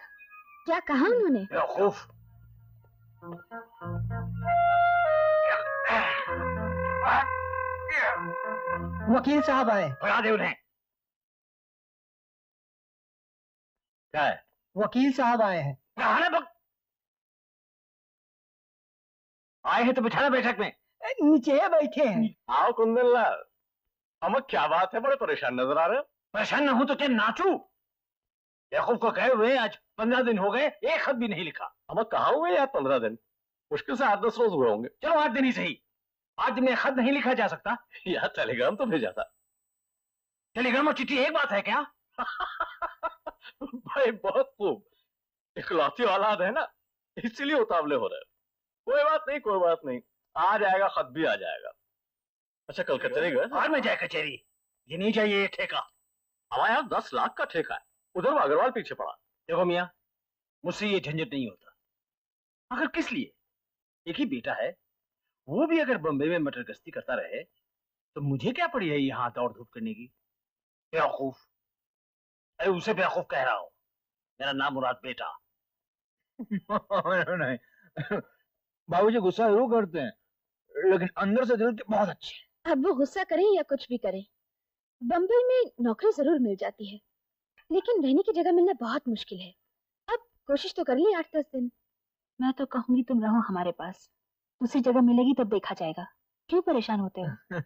क्या कहा उन्होंने? बेवकूफ। वकील साहब आए। भगा दे उन्हें। क्या है? वकील साहब आए हैं। आए हैं तो बिठाना बैठक में। नीचे बैठे हैं। आओ कुंदन लाल। अमक क्या बात है, बड़े परेशान नजर आ रहे हो? परेशान न हूं तो क्या नाचूं? बेवकूफ को कहे हुए आज 15 दिन हो गए, एक खत भी नहीं लिखा। अमक कहाँ हुए यार 15 दिन? मुश्किल से 8-10 रोज हुए होंगे। चलो 8 दिन ही सही। 8 दिन में खत नहीं लिखा जा सकता? यार टेलीग्राम तो भेजा था। टेलीग्राम और चिट्ठी एक बात है क्या? भाई बहुत खूब। इकलौती औलाद है ना, इसीलिए उतावले हो रहे हो। कोई बात नहीं, कोई बात नहीं, आ जाएगा, खत भी आ जाएगा। अच्छा कल कचहरी गए? आज में जाए कचहरी? ये नहीं चाहिए ये ठेका। हमारे यहाँ 10 लाख का ठेका है, उधर वो अग्रवाल पीछे पड़ा। देखो मियाँ, मुझसे ये झंझट नहीं होता। आखिर किस लिए? एक ही बेटा है, वो भी अगर बम्बई में मटर गश्ती करता रहे तो मुझे क्या पड़ी है यहाँ दौड़ धूप करने की? बेवकूफ। अरे उसे बेवकूफ कह रहा हूँ, मेरा नाम मुराद बेटा। नहीं, बाबूजी गुस्सा जरूर करते हैं, लेकिन अंदर से दिल के बहुत अच्छे हैं। अब वो गुस्सा करें या कुछ भी करें, बम्बई में नौकरी जरूर मिल जाती है, लेकिन रहने की जगह मिलना बहुत मुश्किल है। अब कोशिश तो कर ली 8-10 दिन। मैं तो कहूंगी तुम रहो हमारे पास, दूसरी जगह मिलेगी तब देखा जाएगा। क्यों परेशान होते हो?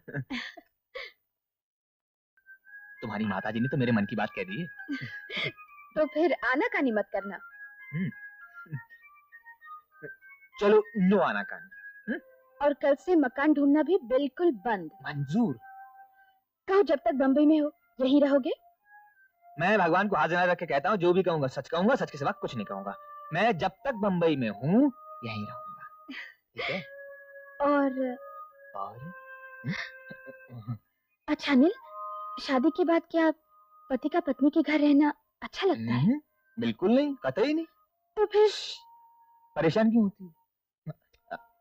तुम्हारी माताजी ने तो मेरे मन की बात कह दी है। तो फिर आनाकानी मत करना। चलो नो आनाकानी। और कल से मकान ढूंढना भी बिल्कुल बंद। मंजूर। कहो जब तक बम्बई में हो यहीं रहोगे? मैं भगवान को हाजिर रख के कहता हूँ, जो भी कहूंगा सच के सिवा कुछ नहीं कहूंगा। मैं जब तक बम्बई में हूँ यहीं रहूंगा, ठीक है? और और अच्छा अनिल, शादी के बाद क्या पति का पत्नी के घर रहना अच्छा लगता है? बिल्कुल नहीं, कतई नहीं। तो फिर परेशान क्यों होती है?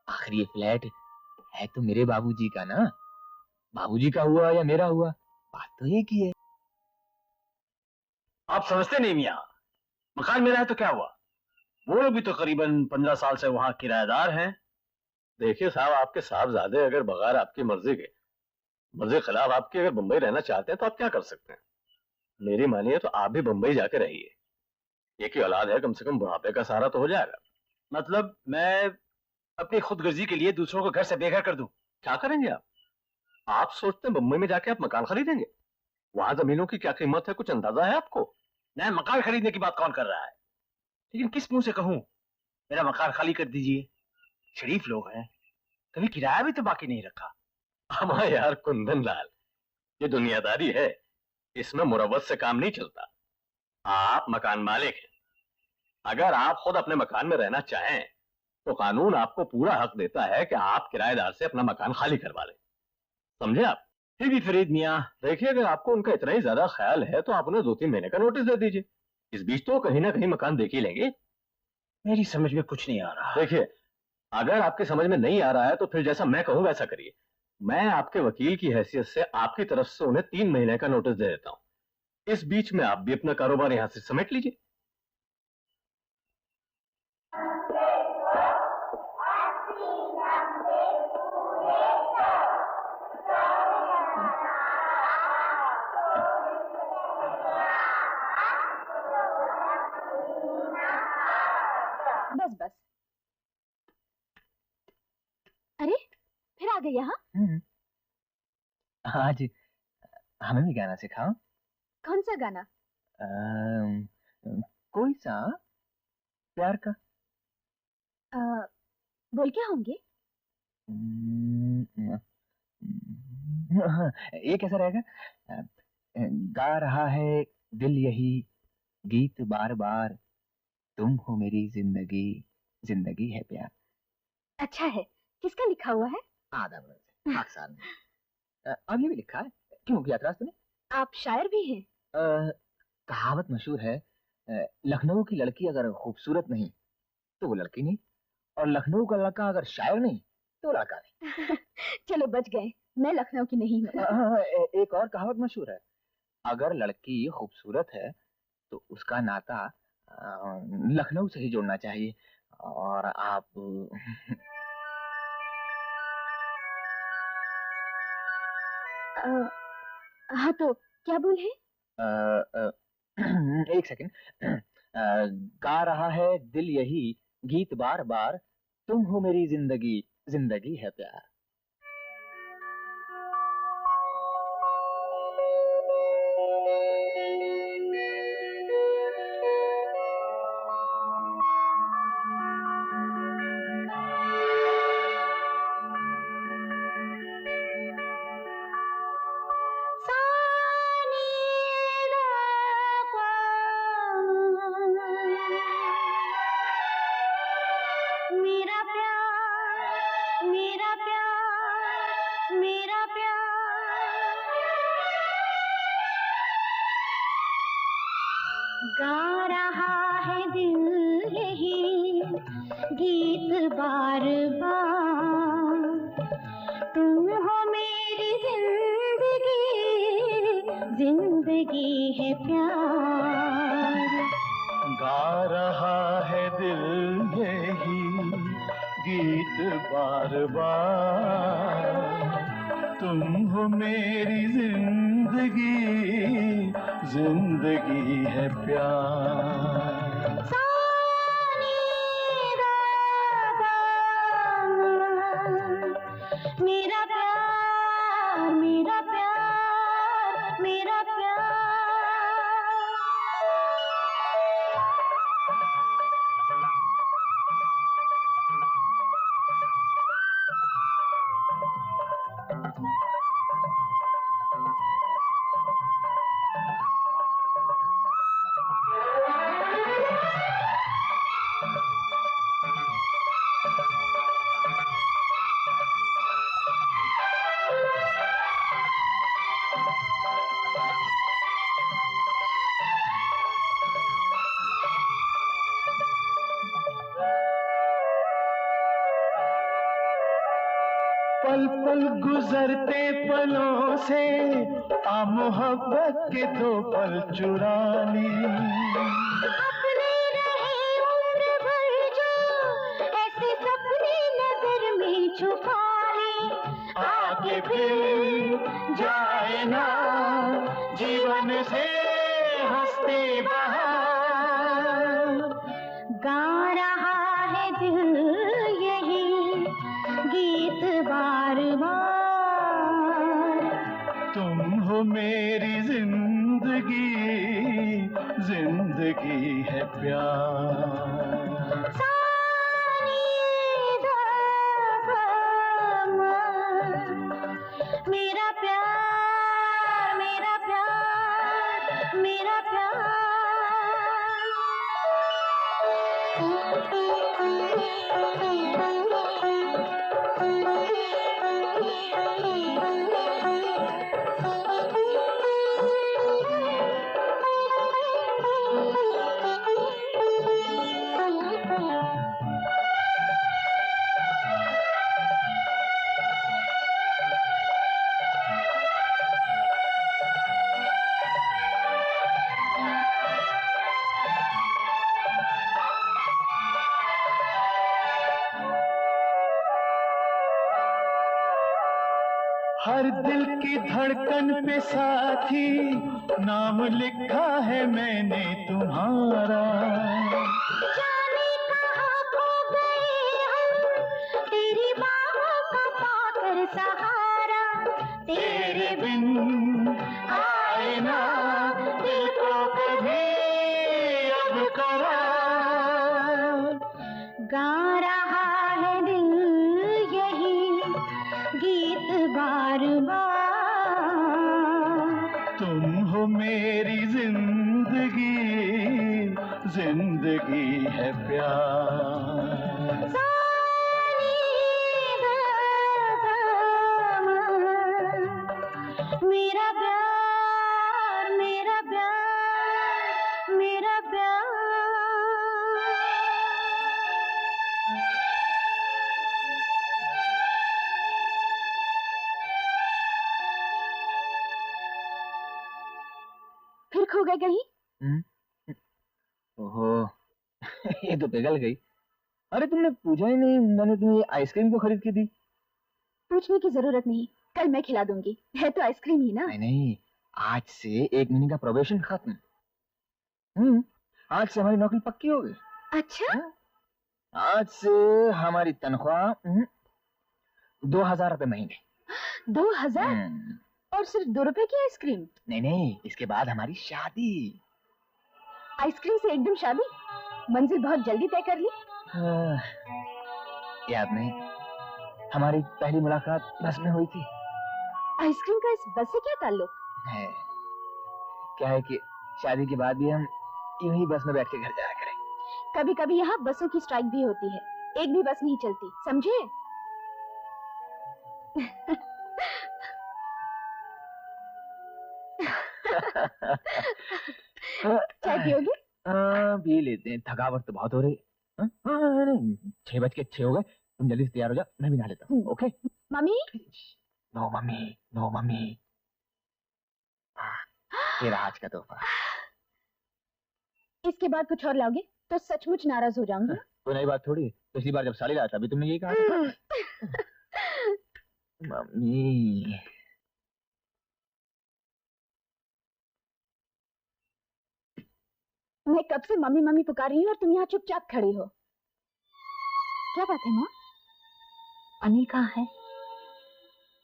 आखिर ये फ्लैट है तो मेरे बाबूजी का ना, बाबूजी का हुआ या मेरा हुआ, बात तो एक ही है। आप समझते नहीं मियाँ, मकान मेरा है तो क्या हुआ? वो लोग भी तो करीबन 15 साल से वहां किराएदार हैं। देखिए साहब, आपके साहबजादे अगर बगैर आपकी मर्जी खिलाफ आपके अगर बंबई रहना चाहते हैं तो आप क्या कर सकते हैं? मेरी मानिए तो आप भी बंबई जाके रहिए। एक ही औलाद है, कम से कम बुढ़ापे का सहारा तो हो जाएगा। मतलब मैं अपनी खुदगर्जी के लिए दूसरों को घर से बेघर कर दूं? क्या करेंगे आप? आप सोचते हैं बंबई में जाके आप मकान खरीदेंगे? वहां जमीनों की क्या कीमत है, कुछ अंदाजा है आपको? नहीं, मकान खरीदने की बात कौन कर रहा है, लेकिन किस मुंह से कहूं मेरा मकान खाली कर दीजिए? शरीफ लोग हैं, कभी किराया भी तो बाकी नहीं रखा। हमारा यार कुंदन लाल, ये दुनियादारी है, इसमें मुरव्वत से काम नहीं चलता। आप मकान मालिक हैं, अगर आप खुद अपने मकान में रहना चाहें तो कानून आपको पूरा हक देता है कि आप किराएदार से अपना मकान खाली करवा लें। समझे आप? फिर भी फरीद मियाँ, देखिए अगर आपको उनका इतना ही ज्यादा ख्याल है तो आप उन्हें 2-3 महीने का नोटिस दे दीजिए। इस बीच तो कहीं ना कहीं मकान देख ही लेंगे। मेरी समझ में कुछ नहीं आ रहा। देखिए, अगर आपके समझ में नहीं आ रहा है तो फिर जैसा मैं कहूँ वैसा करिए। मैं आपके वकील की हैसियत से आपकी तरफ से उन्हें 3 महीने का नोटिस दे देता हूँ। इस बीच में आप भी अपना कारोबार यहाँ से समेट लीजिए। बस बस। अरे फिर आ गए यहाँ? आज हमें भी गाना सिखाओ। कौन सा गाना? कोई सा प्यार का। बोल क्या होंगे? हाँ, ये कैसा रहेगा? अ, गा रहा है दिल यही गीत बार बार, तुम हो मेरी जिंदगी, जिंदगी है प्यार। अच्छा है। किसका लिखा हुआ है? आधा बरस पाकिस्तान में। अब ये भी लिखा है। क्यों किया एतराज तूने? आप शायर भी हैं? कहावत मशहूर है, लखनऊ की लड़की अगर खूबसूरत नहीं तो वो लड़की नहीं, और लखनऊ का लड़का अगर शायर नहीं तो लड़का नहीं। चलो बच गए, मैं लखनऊ की नहीं हूँ। एक और कहावत मशहूर है, अगर लड़की खूबसूरत है तो उसका नाता लखनऊ से ही जोड़ना चाहिए। और आप हाँ तो क्या बोल है? एक सेकंड। गा रहा है दिल यही गीत बार बार, तुम हो मेरी जिंदगी, जिंदगी है प्यार। मेरा प्यार, मेरा प्यार, मेरा प्यार, गा रहा है दिल यही गीत बार बार, तुम हो मेरी जिंदगी, जिंदगी है प्यार। गा रहा है दिल यही गीत बार बार, तुम हो मेरी जिंदगी, जिंदगी है प्यार। मेरा प्यार, मेरा प्यार, मेरा प्यार। पल पल गुजरते पलों से आ मोहब्बत के दो पल चुरा ली, अपने रहे उम्र भर जो ऐसे सपने नजर में छुपा ले, आके फिर जाए ना जीवन से हंसते बहार। गा रहा है दिल यही गीत बार बार, तुम हो मेरी जिंदगी, जिंदगी है प्यार। मेरा प्यार, मेरा प्यार, मेरा प्यार। हर दिल की धड़कन पे साथी नाम लिखा है मैंने तुम्हारा, जाने कहाँ खो गए हम, तेरी बाहों का पाकर सहारा, तेरे बिन आए ना दिल को कभी अब बेकरार। गा रहा है दिल यही गीत बार बार। तुम हो मेरी जिंदगी, जिंदगी है प्यार। मेरा प्यार, मेरा प्यार, मेरा प्यार। फिर खो गए कहीं? ओहो ये तो पिघल गई। अरे तुमने पूछा ही नहीं, मैंने तुम्हें ये आइसक्रीम क्यों खरीद के दी? पूछने की जरूरत नहीं, कल मैं खिला दूंगी। है तो आइसक्रीम ही ना। नहीं नहीं, आज से 1 महीने का प्रोबेशन खत्म। आज से हमारी नौकरी पक्की हो गई। अच्छा? आज से हमारी तनख्वाह 2000 रुपए महीने। 2000? और सिर्फ 2 रुपए की आइसक्रीम? नहीं नहीं, इसके बाद हमारी शादी। आइसक्रीम से एकदम शादी? मंजिल बहुत जल्दी तय कर ली। हाँ, याद नहीं, हमारी पहली मुलाकात बस में हुई थी। आइसक्रीम का इस बस से क्या ताल्लुक? है क्या है कि शादी के बाद भी हम यूं ही बस में बैठ के घर जाया करें। कभी कभी यहाँ बसों की स्ट्राइक भी होती है, एक भी बस नहीं चलती, समझे? चाय पियोगे? पी लेते हैं, थकावट तो बहुत हो रही है। नहीं, 6:06 हो गए, तुम जल्दी से तैयार हो जा, मैं भी नहा लेता हूँ। Okay? Mummy? No mummy, no mummy. तेरा आज का तोहफा। इसके बाद कुछ और लाओगे तो सचमुच नाराज हो जाऊंगी। कोई नई बात थोड़ी, पिछली बार जब साड़ी लाया था अभी तुमने यही कहा था। मम्मी। मैं कब से मम्मी मम्मी पुकार रही हूँ और तुम यहाँ चुपचाप खड़ी हो। क्या बात है माँ? अनिल कहाँ है?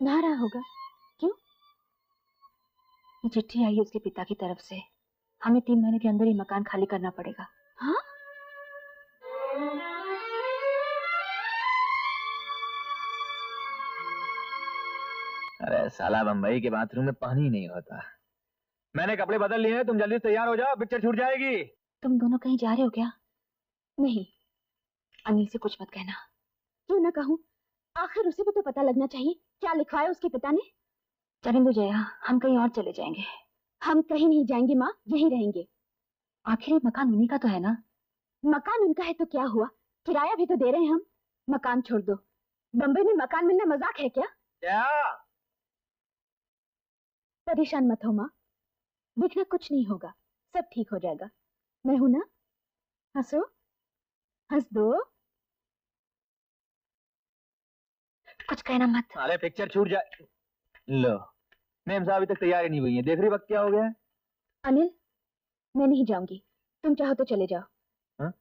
नहा रहा होगा। क्यों? ये चिट्ठी आई है उसके पिता की तरफ से, हमें 3 महीने के अंदर ही मकान खाली करना पड़ेगा। हाँ? अरे साला, बम्बई के बाथरूम में पानी नहीं होता। मैंने कपड़े बदल लिए हैं, तुम जल्दी से तैयार हो जाओ, पिक्चर छूट जाएगी। तुम दोनों कहीं जा रहे हो क्या? नहीं, अनिल से कुछ मत कहना। क्यों ना कहूँ? आखिर उसे भी तो पता लगना चाहिए क्या लिखा है उसके पिता ने। चलें दो जया, हम कहीं और चले जाएंगे। हम कहीं नहीं जाएंगे माँ, यहीं रहेंगे। आखिर ये मकान उन्हीं का तो है ना? मकान उनका है तो क्या हुआ, किराया भी तो दे रहे हैं हम। मकान छोड़ दो, बम्बई में मकान मिलना मजाक है क्या? परेशान मत हो माँ, देखना कुछ नहीं होगा, सब ठीक हो जाएगा। मैं हूं ना, हंसो, हंस दो। कुछ कहना मत। अरे पिक्चर छूट जाए। लो, मैम साहब अभी तक तैयारी नहीं हुई है, देख रही वक्त क्या हो गया है? अनिल, मैं नहीं जाऊंगी, तुम चाहो तो चले जाओ। हाँ?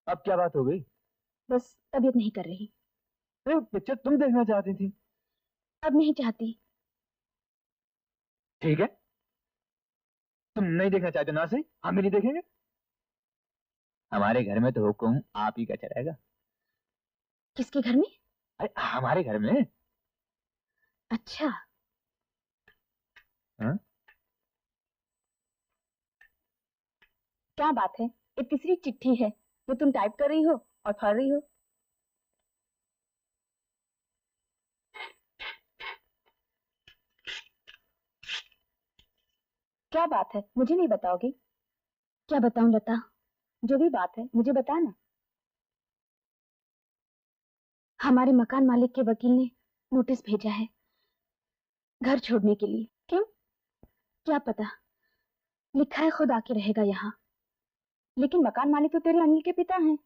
अब क्या बात हो गई? बस तबीयत नहीं कर रही। पिक्चर तुम देखना चाहती थी। अब नहीं चाहती। ठीक है, तुम नहीं देखना चाहते ना, सही, हम भी नहीं देखेंगे। हमारे घर में तो हुक्म आप ही का चलेगा। किसके घर में? अरे हमारे घर में। अच्छा। हाँ? क्या बात है, ये तीसरी चिट्ठी है जो तुम टाइप कर रही हो और पढ़ रही हो। क्या बात है, मुझे नहीं बताओगी? क्या बताऊं लता, जो भी बात है मुझे बताना। हमारे मकान मालिक के वकील ने नोटिस भेजा है घर छोड़ने के लिए। क्यों? क्या पता, लिखा है खुद आके रहेगा यहाँ। लेकिन मकान मालिक तो तेरे अनिल के पिता हैं।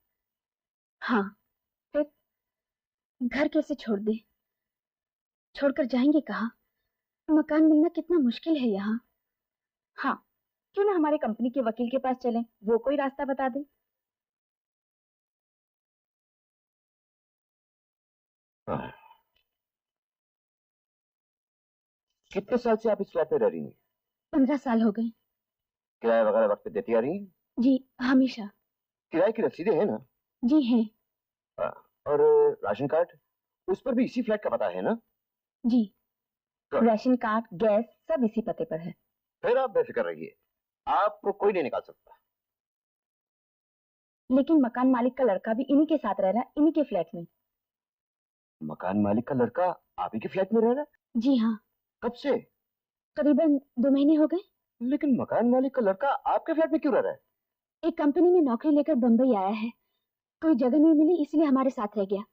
हाँ, फिर घर कैसे छोड़ दे? छोड़कर जाएंगे कहाँ? मकान मिलना कितना मुश्किल है यहाँ। हाँ, क्यों ना हमारे कंपनी के वकील के पास चलें, वो कोई रास्ता बता दे। कितने साल से आप इस फ्लैट पे रह रही हैं? 15 साल हो गए। किराया वगैरह वक्त पे देती आ रही हैं? जी हमेशा। किराए की रसीदें हैं ना? जी हैं। और राशन कार्ड, उस पर भी इसी फ्लैट का पता है ना? जी Good. राशन कार्ड, गैस सब इसी पते पर है। फिर आप बेफिक्र रहिए, आपको कोई नहीं निकाल सकता। लेकिन मकान मालिक का लड़का भी इन्हीं के साथ रह रहा है, इन्हीं के फ्लैट में। मकान मालिक का लड़का आप ही के फ्लैट में रह रहा है? जी हाँ, कब से? करीबन 2 महीने हो गए। लेकिन मकान मालिक का लड़का आपके फ्लैट में क्यों रह रहा है? एक कंपनी में नौकरी लेकर बम्बई आया है, कोई जगह नहीं मिली इसलिए हमारे साथ रह गया।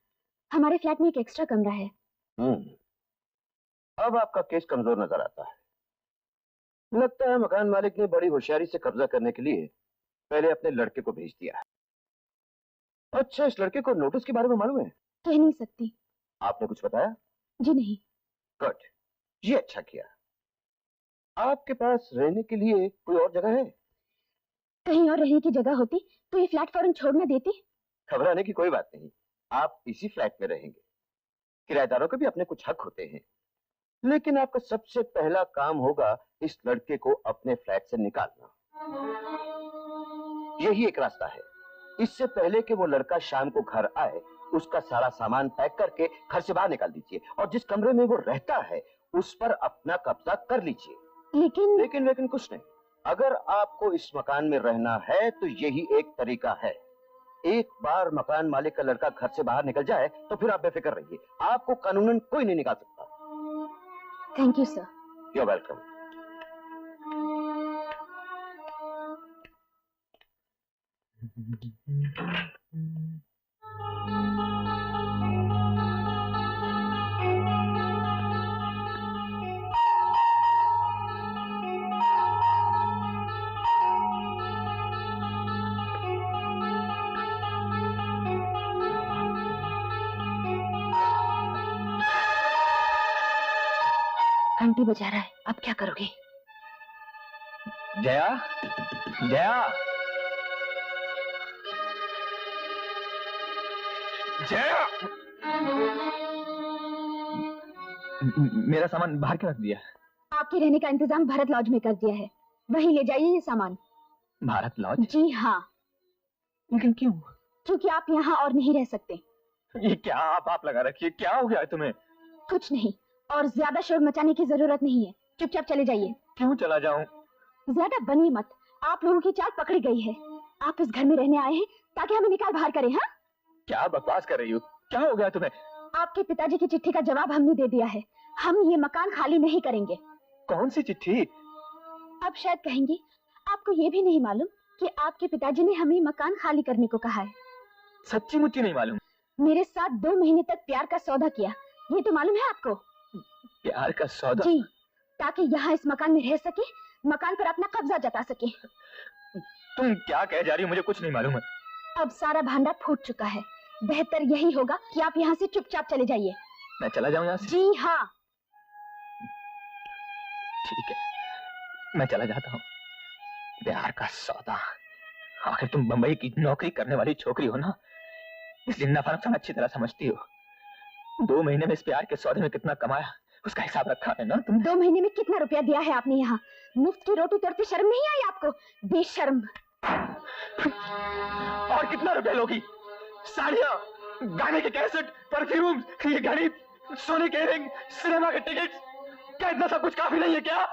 हमारे फ्लैट में एक एक्स्ट्रा कमरा है। अब आपका केस कमजोर नजर आता है। लगता है मकान मालिक ने बड़ी होशियारी से कब्जा करने के लिए पहले अपने लड़के को भेज दिया। अच्छा, इस लड़के को नोटिस के बारे में मालूम है? कह नहीं सकती। आपने कुछ बताया? जी नहीं। गुड, ये अच्छा किया। आपके पास रहने के लिए कोई और जगह है? कहीं और रहने की जगह होती तो ये फ्लैट फौरन छोड़ न देती। घबराने की कोई बात नहीं, आप इसी फ्लैट में रहेंगे। किराएदारों के भी अपने कुछ हक होते हैं, लेकिन आपका सबसे पहला काम होगा इस लड़के को अपने फ्लैट से निकालना। यही एक रास्ता है। इससे पहले कि वो लड़का शाम को घर आए, उसका सारा सामान पैक करके घर से बाहर निकाल दीजिए और जिस कमरे में वो रहता है उस पर अपना कब्जा कर लीजिए। लेकिन कुछ नहीं। अगर आपको इस मकान में रहना है तो यही एक तरीका है। एक बार मकान मालिक का लड़का घर से बाहर निकल जाए तो फिर आप बेफिक्र रहिए, आपको कानूनन कोई नहीं निकाल सकता। Thank you sir. You are welcome. घंटी बजा रहा है, अब क्या करोगे? जया, जया, जया! मेरा सामान बाहर क्यों रख दिया? आपके रहने का इंतजाम भारत लॉज में कर दिया है, वहीं ले जाइए ये सामान। भारत लॉज? जी हाँ। लेकिन क्यों? क्योंकि आप यहाँ और नहीं रह सकते। ये क्या आप लगा रखिए, क्या हो गया है तुम्हें? कुछ नहीं, और ज्यादा शोर मचाने की जरूरत नहीं है, चुपचाप चले जाइए। क्यों चला जाऊं? ज्यादा बनिए मत, आप लोगों की चाल पकड़ी गई है। आप इस घर में रहने आए हैं ताकि हमें निकाल बाहर करें। हाँ, क्या बकवास कर रही हो? क्या हो गया तुम्हें? आपके पिताजी की चिट्ठी का जवाब हमने दे दिया है, हम ये मकान खाली नहीं करेंगे। कौन सी चिट्ठी? अब शायद कहेंगे आपको ये भी नहीं मालूम कि आपके पिताजी ने हमें मकान खाली करने को कहा है। सच्ची मुच्ची नहीं मालूम? मेरे साथ 2 महीने तक प्यार का सौदा किया, ये तो मालूम है आपको? प्यार का सौदा? जी, ताकि यहाँ इस मकान में रह सके, मकान पर अपना कब्जा जता सके। तुम क्या कह जा रही हो, मुझे कुछ नहीं मालूम है। अब सारा भांडा फूट चुका है, बेहतर यही होगा कि आप यहाँ से चुपचाप चले जाइए। मैं चला जाऊं यहाँ से? जी हाँ। ठीक है, मैं चला जाता हूँ। प्यार का सौदा, आखिर तुम बंबई की नौकरी करने वाली छोकरी हो ना, इसलिए नफा नुकसान अच्छी तरह समझती हो। 2 महीने में इस प्यार के सौदे में कितना कमाया उसका हिसाब रखा है ना तुम? 2 महीने में कितना रुपया दिया है आपने यहाँ? मुफ्त की रोटी तोड़ते शर्म नहीं आई आपको? बेशर्म। और कितना रुपया लोगी? साड़ियाँ, गाने के कैसेट, परफ्यूम, ये घड़ी, सोने के रिंग, सिनेमा के टिकट, क्या इतना सब कुछ काफी नहीं है क्या?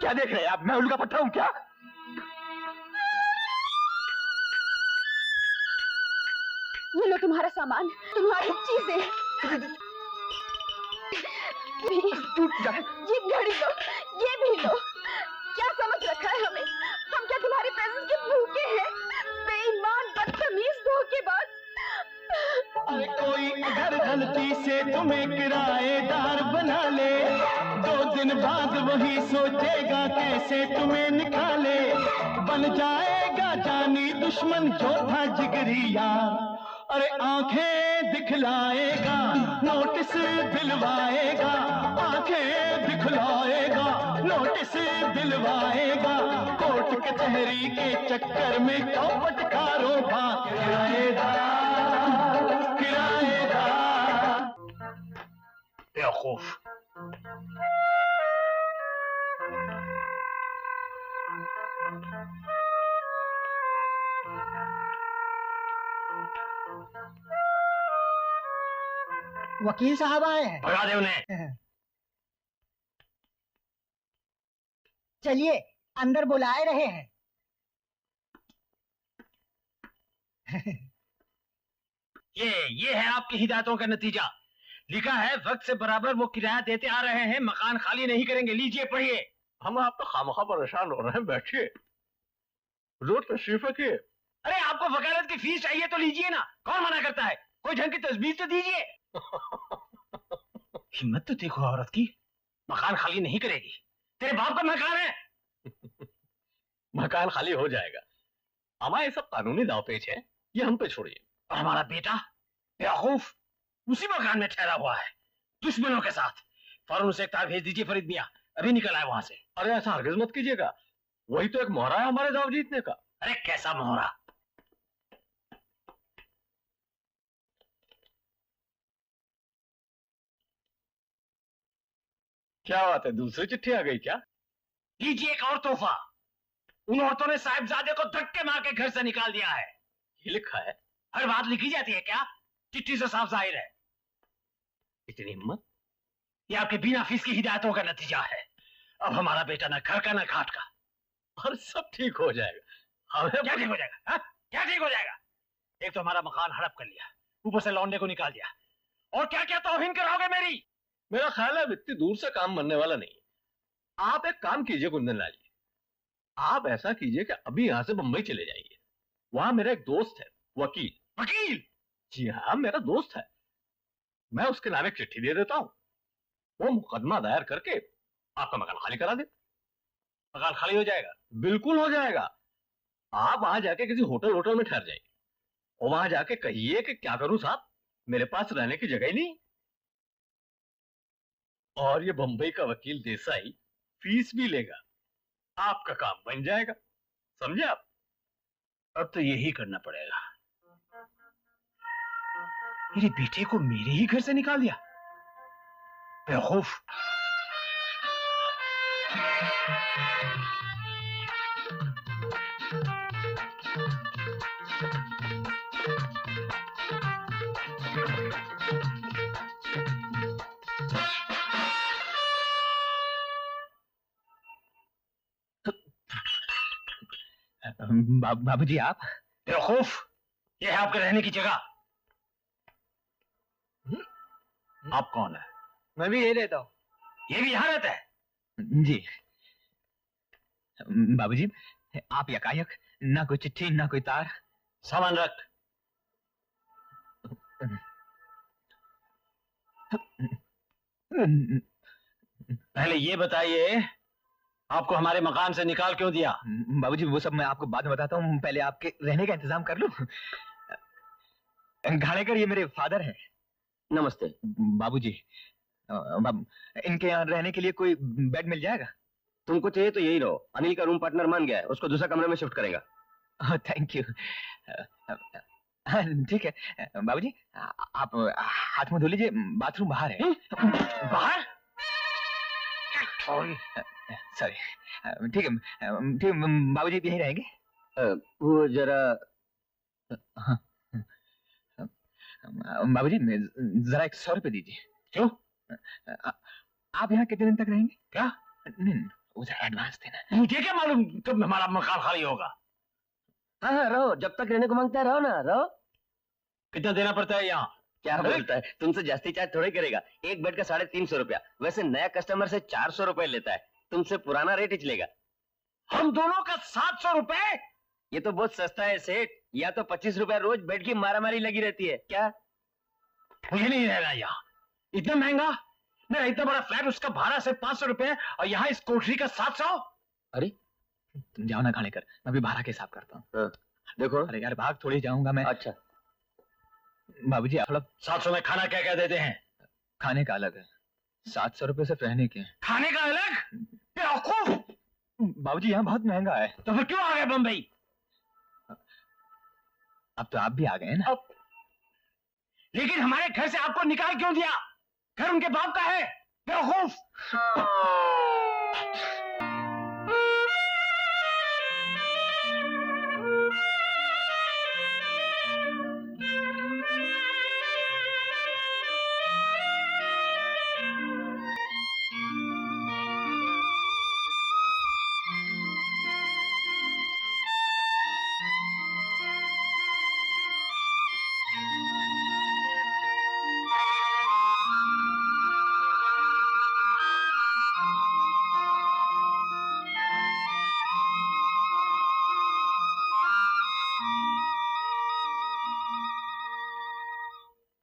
क्या देख रहे हैं आप? मैं उल्का पट्टा हूं क्या? ये लो तुम्हारा सामान, तुम्हारी चीजें। ये घड़ी लो, ये भी लो। क्या समझ रखा है हमें? हम क्या तुम्हारे पैसे के भूखे हैं? बेईमान, बदतमीज, धोखेबाज। अरे कोई अगर गलती से तुम्हें किराएदार बना ले, 2 दिन बाद वही सोचेगा कैसे तुम्हें निकाले। बन जाएगा जानी दुश्मन जो था जिगरी यार। अरे आंखें दिखलाएगा, नोटिस दिलवाएगा, आंखें दिखलाएगा, किसे दिलवाएगा कोर्ट कचहरी के चक्कर में चौपट कारोबार किराएदार किराएदार बेवकूफ। वकील साहब आए हैं। भगा दे उन्हें। चलिए अंदर बुलाए रहे हैं। ये है आपकी हिदायतों का नतीजा। लिखा है वक्त से बराबर वो किराया देते आ रहे हैं, मकान खाली नहीं करेंगे। लीजिए पढ़िए। हम आप तो खामखा परेशान हो रहे हैं, बैठिए, रोज तशरीफ रखिए। अरे आपको वकालत की फीस चाहिए तो लीजिए ना, कौन मना करता है? कोई ढंग की तजवीज तो दीजिए। हिम्मत तो देखो औरत की, मकान खाली नहीं करेगी। तेरे बाप का मकान है। मकान खाली हो जाएगा। हमारे सब कानूनी दावपेच है, ये हम पे छोड़िए। और हमारा बेटा बेवकूफ उसी मकान में ठहरा हुआ है दुश्मनों के साथ। फौरन उसे एक तार भेज दीजिए फरीद मियां, अभी निकल आए वहां से। अरे ऐसा हरगिज मत कीजिएगा, वही तो एक मोहरा है हमारे दाव जीतने का। अरे कैसा मोहरा? क्या बात है, दूसरी चिट्ठी आ गई क्या? लीजिए एक और तोहफा। उन औरतों ने साहिबजादे को धक्के मार के घर से निकाल दिया है। ये लिखा है। हर बात लिखी जाती है क्या? चिट्ठी से साफ जाहिर है। इतनी हिम्मत? ये आपके बिना फीस की हिदायतों का नतीजा है। अब हमारा बेटा ना घर का ना घाट का। और सब ठीक हो जाएगा। हमें क्या ठीक हो जाएगा? हा? क्या ठीक हो जाएगा? एक तो हमारा मकान हड़प कर लिया, ऊपर से लौंडे को निकाल दिया, और क्या क्या तौहीन कराओगे मेरी? मेरा ख्याल है इतनी दूर से काम बनने वाला नहीं। आप एक काम कीजिए कुंदन लाल जी, आप ऐसा कीजिए कि अभी यहां से मुंबई चले जाइए। वहां मेरा एक दोस्त है वकील। वकील? जी हाँ, मेरा दोस्त है। मैं उसके नाम एक चिट्ठी दे देता हूं, वो मुकदमा दायर करके आपका मकान खाली करा दे। मकान खाली हो जाएगा? बिल्कुल हो जाएगा। आप वहां जाके किसी होटल में ठहर जाइए और वहां जाके कहिए कि क्या करूं साहब, मेरे पास रहने की जगह ही नहीं। और ये बंबई का वकील देसाई फीस भी लेगा, आपका काम बन जाएगा। समझे आप? अब तो यही करना पड़ेगा। मेरे बेटे को मेरे ही घर से निकाल दिया, बेवकूफ। बाबूजी आप? बेवकूफ, ये है आपके रहने की जगह। आप कौन है? मैं भी यही रहता हूँ। ये भी यहाँ रहता है? जी बाबूजी, आप यकायक ना कोई चिट्ठी ना कोई तार। सामान रख। पहले ये बताइए, आपको हमारे मकान से निकाल क्यों दिया? बाबूजी वो सब मैं आपको बाद में बताता हूँ, पहले आपके रहने का इंतजाम कर लूं। घाड़ेकर ये मेरे फादर हैं। नमस्ते। बाबूजी, इनके यहाँ रहने के लिए कोई बेड मिल जाएगा? तुमको चाहिए तो यही रहो, अनिल का रूम पार्टनर मान गया है, उसको दूसरा कमरे में शिफ्ट करेगा। Thank you. ठीक है बाबूजी, आप हाथ मुंह धो लीजिए, बाथरूम बाहर है। बाहर? सॉरी, ठीक है बाबूजी यहीं रहेंगे। वो जरा बाबूजी जरा 100 रुपए दीजिए। क्यों? आप यहाँ कितने दिन तक रहेंगे? क्या? नहीं, वो जरा एडवांस देना। मुझे क्या मालूम कब हमारा मकान खाली होगा? हाँ हाँ रहो, जब तक रहने को मांगता है रहो ना, रहो। कितना देना पड़ता है यहाँ? क्या बोलता है, तुमसे जास्ती चार्ज थोड़ी करेगा। एक बेड का 350 रुपया, वैसे नया कस्टमर से 400 रुपए लेता है, तुमसे पुराना रेट ही लेगा। हम दोनों का 700 रुपए? ये तो बहुत सस्ता है सेठ, या तो 25 रुपया रोज बेड की मारामारी लगी रहती है। क्या? मुझे नहीं रहना यहाँ, इतना महंगा। मेरा इतना बड़ा फ्लैट, उसका भाड़ा सिर्फ 500 रुपए और यहाँ इस कोठरी का 700। अरे तुम जाओ ना घाड़ेकर, मैं भी भाड़ा के हिसाब करता हूँ। देखो। अरे यार भाग थोड़ी जाऊंगा मैं। अच्छा बाबूजी आप लोग 700 में खाना क्या क्या देते हैं? खाने का अलग है, 700 रुपए सिर्फ रहने के। खाने का अलग? बेवकूफ! बाबूजी यहाँ बहुत महंगा है। तो फिर क्यों आ गए बम्बई? अब तो आप भी आ गए ना। लेकिन हमारे घर से आपको निकाल क्यों दिया? घर उनके बाप का है। बेवकूफ!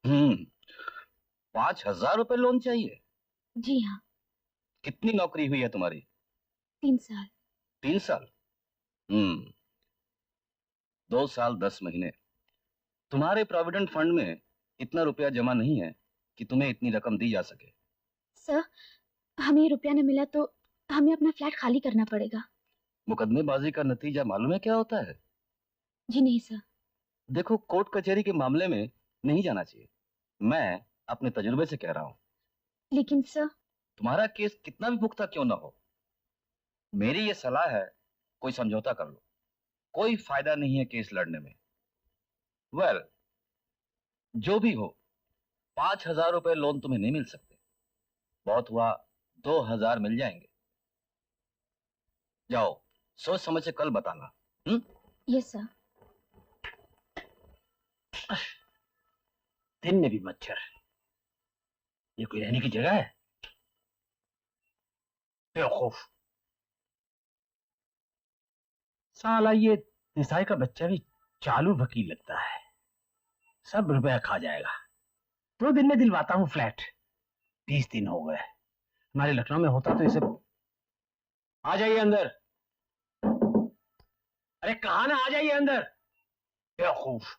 हम्म, 5,000 रुपए लोन चाहिए? जी हाँ। कितनी नौकरी हुई है तुम्हारी? 3 साल। 3 साल? 2 साल 10 महीने। तुम्हारे प्रोविडेंट फंड में इतना रुपया जमा नहीं है कि तुम्हें इतनी रकम दी जा सके। सर, हमें ये रुपया न मिला तो हमें अपना फ्लैट खाली करना पड़ेगा। मुकदमेबाजी का नतीजा मालूम है क्या होता है? जी नहीं सर। देखो, कोर्ट कचहरी के मामले में नहीं जाना चाहिए। मैं अपने तजुर्बे से कह रहा हूं। लेकिन सर, तुम्हारा केस कितना भी पुख्ता क्यों ना हो, मेरी ये सलाह है, कोई समझौता कर लो। कोई फायदा नहीं है केस लड़ने में। वेल, जो भी हो, 5,000 रुपए लोन तुम्हें नहीं मिल सकते। बहुत हुआ 2,000 मिल जाएंगे। जाओ, सोच समझ से कल बताना। Yes sir. दिन में भी मच्छर। ये कोई रहने की जगह है? बेवकूफ! साला ये निसाई का बच्चा भी चालू वकील लगता है। सब रुपया खा जाएगा। 2 दिन में दिलवाता हूँ फ्लैट। 20 दिन हो गए। हमारे लखनऊ में होता तो इसे। आ जाइए अंदर। अरे कहा ना, आ जाइए अंदर। बेवकूफ!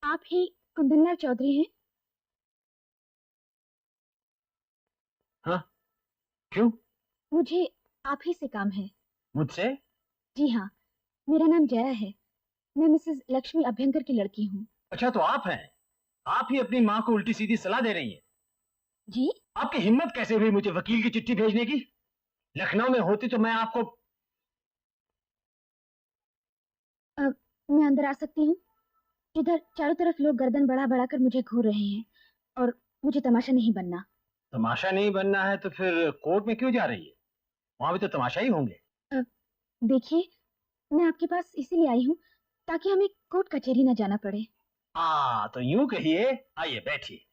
आप ही कुंदनलाल चौधरी हैं? हाँ, क्यों? मुझे आप ही से काम है। मुझसे? जी हाँ, मेरा नाम जया है। मैं मिसेस लक्ष्मी अभ्यंकर की लड़की हूँ। अच्छा, तो आप हैं? आप ही अपनी माँ को उल्टी सीधी सलाह दे रही हैं? जी? आपकी हिम्मत कैसे हुई मुझे वकील की चिट्ठी भेजने की? लखनऊ में होती तो मैं आपको। मैं अंदर आ सकती हूँ? इधर चारों तरफ लोग गर्दन बढ़ा बढ़ा कर मुझे घूर रहे हैं और मुझे तमाशा नहीं बनना। तमाशा नहीं बनना है तो फिर कोर्ट में क्यों जा रही है? वहां भी तो तमाशा ही होंगे। देखिए, मैं आपके पास इसीलिए आई हूँ ताकि हमें कोर्ट कचहरी न जाना पड़े। तो यूं कहिए। आइए बैठिए।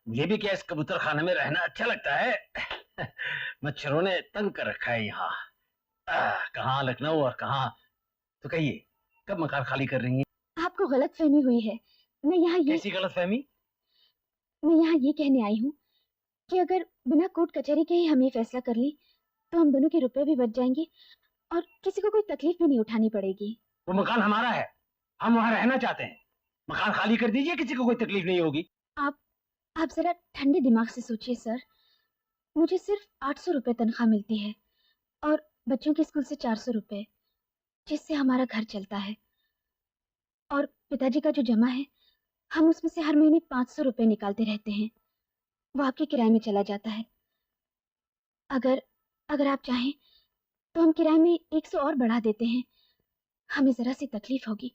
मुझे भी क्या इस कबूतर खाने में रहना अच्छा लगता है। मच्छरों ने तंग कर रखा है यहाँ। कहाँ लखनऊ और कहाँ। तो कहिए, कब मकान खाली कर रही हैं? आपको गलतफहमी हुई है। मैं यहाँ कैसी गलतफहमी? मैं यहाँ ये कहने आई हूँ कि अगर बिना कोर्ट कचहरी के ही हम ये फैसला कर लें तो हम दोनों के रुपए भी बच जाएंगे और किसी को कोई तकलीफ भी नहीं उठानी पड़ेगी। वो मकान हमारा है, हम वहाँ रहना चाहते हैं। मकान खाली कर दीजिए, किसी को कोई तकलीफ नहीं होगी। आप जरा ठंडे दिमाग से सोचिए सर। मुझे सिर्फ 800 रुपए तनख्वाह मिलती है और बच्चों के स्कूल से 400 रुपए, जिससे हमारा घर चलता है। और पिताजी का जो जमा है, हम उसमें से हर महीने 500 रुपए निकालते रहते हैं। वो आपके किराए में चला जाता है। अगर आप चाहें तो हम किराए में 100 और बढ़ा देते हैं। हमें जरा सी तकलीफ होगी,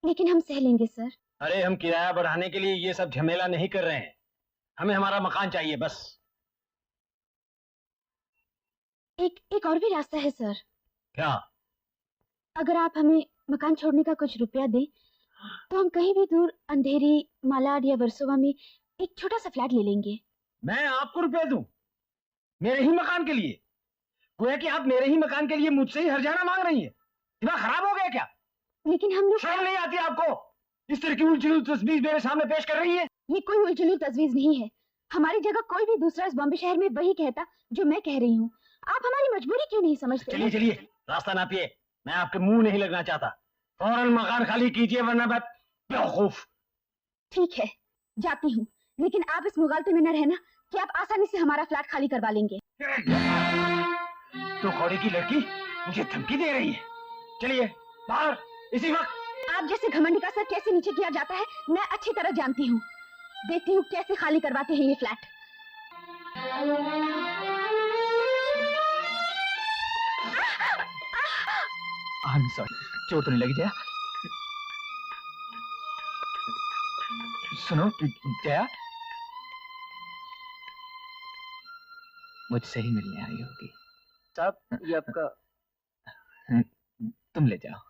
लेकिन हम सह लेंगे सर। अरे, हम किराया बढ़ाने के लिए ये सब झमेला नहीं कर रहे हैं। हमें हमारा मकान चाहिए बस। एक और भी रास्ता है सर। क्या? अगर आप हमें मकान छोड़ने का कुछ रुपया दें तो हम कहीं भी दूर अंधेरी, मालाड या वर्सोवा में एक छोटा सा फ्लैट ले लेंगे। मैं आपको रुपए दूं? मेरे ही मकान के लिए? गोया कि आप मेरे ही मकान के लिए मुझसे ही हर्जाना मांग रही हैं। दिमाग खराब हो गया क्या? लेकिन हम लोग। शर्म नहीं आती आपको? इस तरह की उलझी तस्वीर मेरे सामने पेश कर रही है। ये कोई उलझुली तजवीज नहीं है। हमारी जगह कोई भी दूसरा इस बॉम्बे शहर में वही कहता जो मैं कह रही हूँ। आप हमारी मजबूरी क्यों नहीं समझते? चलिए चलिए, रास्ता नापिए। मैं आपके मुंह नहीं लगना चाहता। फौरन मकान खाली कीजिए वरना मैं। बेवकूफ! ठीक है, जाती हूँ, लेकिन आप इस मुगालते में न रहना कि आप आसानी से हमारा फ्लैट खाली करवा लेंगे। तो कौड़ी की लड़की मुझे धमकी दे रही है। चलिए बाहर इसी वक्त। आप जैसे घमंडी का सर कैसे नीचे किया जाता है मैं अच्छी तरह जानती हूँ। देखती हूँ कैसे खाली करवाते हैं ये फ्लैट। सॉरी, चोट तो नहीं लगी जया? सुनो जया, मुझसे ही मिलने आई होगी। साहब ये आपका। तुम ले जाओ।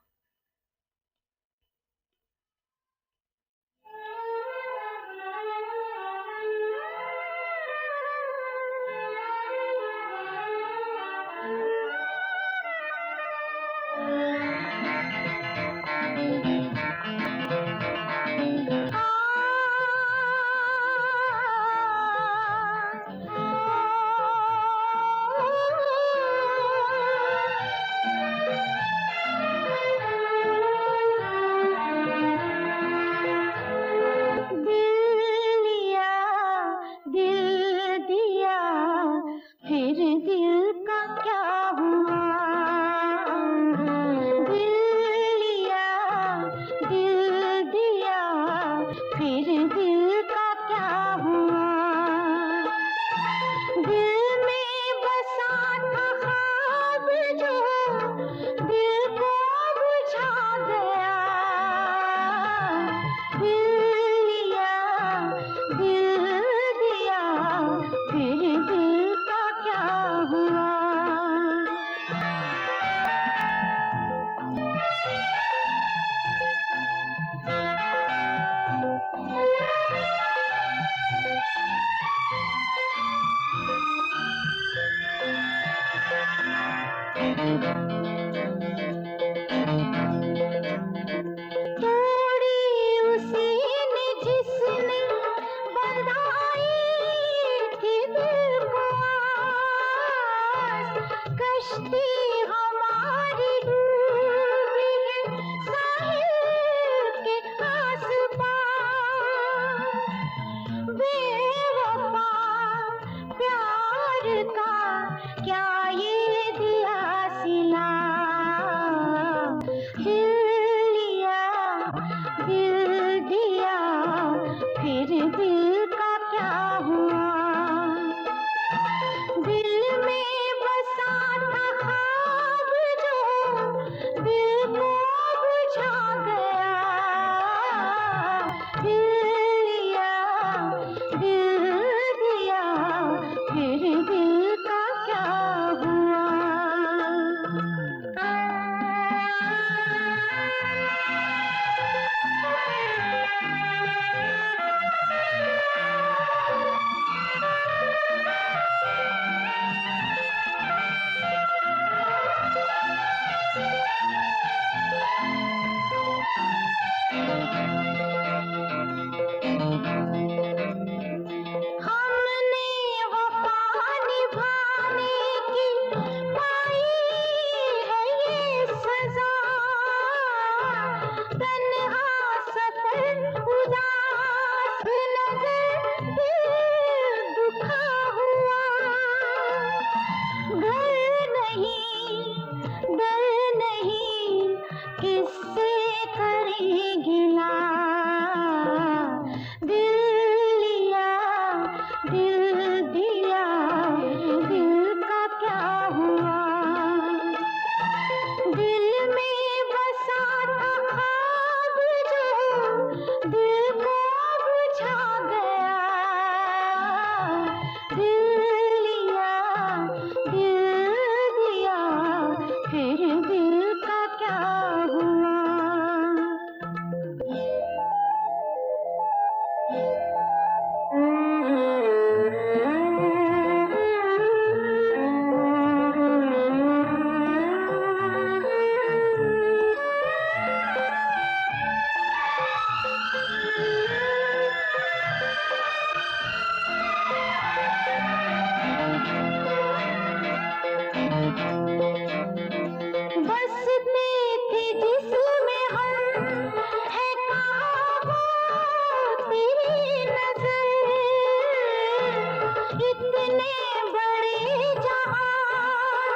इतने बड़े जहां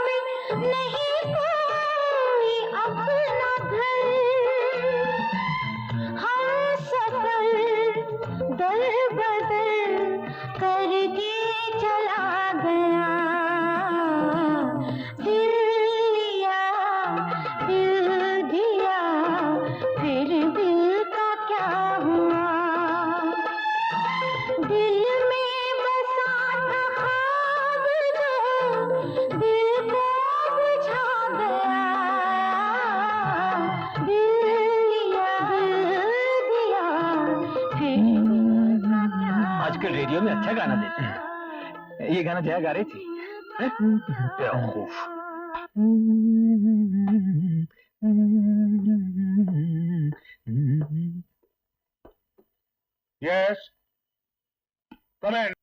में नहीं कोई अपना घर, हम सफर दर बदर करके चला गया, दिल लिया दिल दिया, फिर दिल का क्या हुआ, दिल में बसा था ख्वाब जो दिल को बुझा गया, दिल लिया दिल दिया, फिर दिल का क्या आजकल रेडियो में अच्छा गाना देते हैं। ये गाना जया गा रही थी। बेवकूफ। Yes, come in.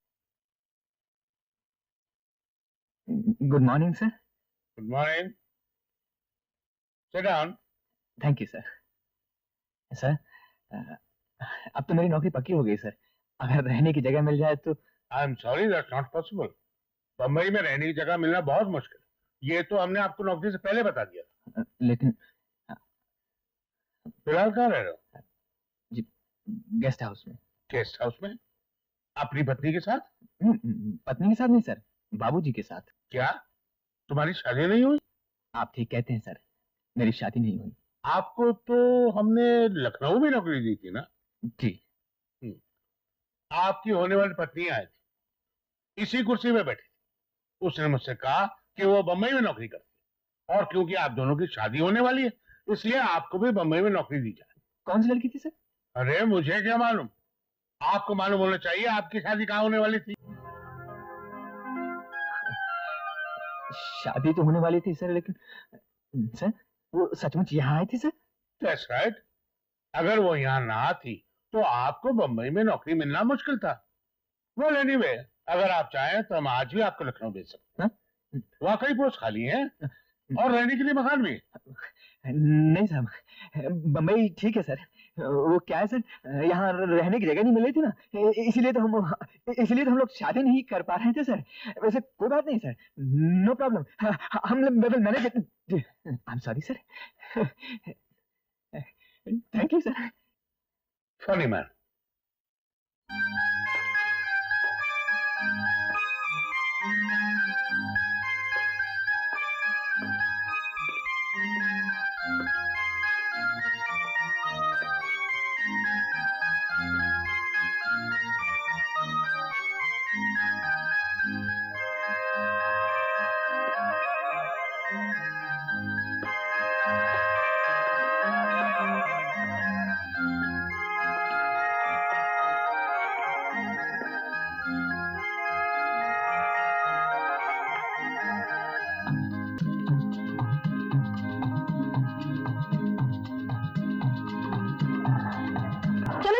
Good morning sir. Good morning, sit down. Thank you sir. Sir अब तो मेरी नौकरी पक्की हो गई सर, अगर रहने की जगह मिल जाए तो। आई am sorry, that's not possible. Bombay में रहने की जगह मिलना बहुत मुश्किल है। ये तो हमने आपको नौकरी से पहले बता दिया। लेकिन फिलहाल कहाँ रह रहे हो? गेस्ट हाउस में। गेस्ट हाउस में? अपनी पत्नी के साथ? पत्नी के साथ नहीं सर, बाबूजी के साथ। क्या तुम्हारी शादी नहीं हुई? आप ठीक कहते हैं सर, मेरी शादी नहीं हुई। आपको तो हमने लखनऊ में नौकरी दी थी ना? जी। आपकी होने वाली पत्नी आई थी, इसी कुर्सी में बैठी। उसने मुझसे कहा कि वो बम्बई में नौकरी करती है, और क्योंकि आप दोनों की शादी होने वाली है इसलिए आपको भी बम्बई में नौकरी दी जाए। कौन सी लड़की थी सर? अरे मुझे क्या मालूम, आपको मालूम होना चाहिए। आपकी शादी कहाँ होने वाली थी? शादी तो होने वाली थी सर, लेकिन सर वो सचमुच यहाँ आई थी सर? That's right. अगर वो यहाँ ना आती तो आपको बम्बई में नौकरी मिलना मुश्किल था। Well anyway, अगर आप चाहें तो हम आज ही आपको लखनऊ भेज सकते हैं। वाकई पोस्ट खाली है और रहने के लिए मकान भी। नहीं साहब, बम्बई ठीक है सर। वो क्या है सर, यहाँ रहने की जगह नहीं मिल रही थी ना, इसीलिए तो हम लोग शादी नहीं कर पा रहे थे सर। वैसे कोई बात नहीं सर, नो प्रॉब्लम। हम लोग manage. I am sorry sir. Thank you sir. Funny man.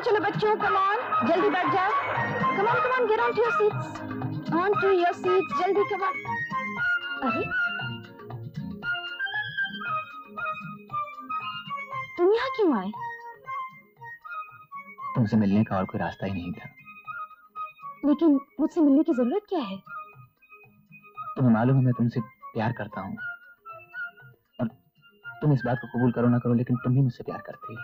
चलो बच्चों, कम ऑन, जल्दी बैठ जाओ। Come on, get on to your seats, on to your seats, जल्दी कम ऑन। अरे तुम यहाँ क्यों आए? तुमसे मिलने का और कोई रास्ता ही नहीं था। लेकिन मुझसे मिलने की जरूरत क्या है? तुम्हें मालूम है मैं तुमसे प्यार करता हूँ, और तुम इस बात को कबूल करो ना करो, लेकिन तुम भी मुझसे प्यार करती हो।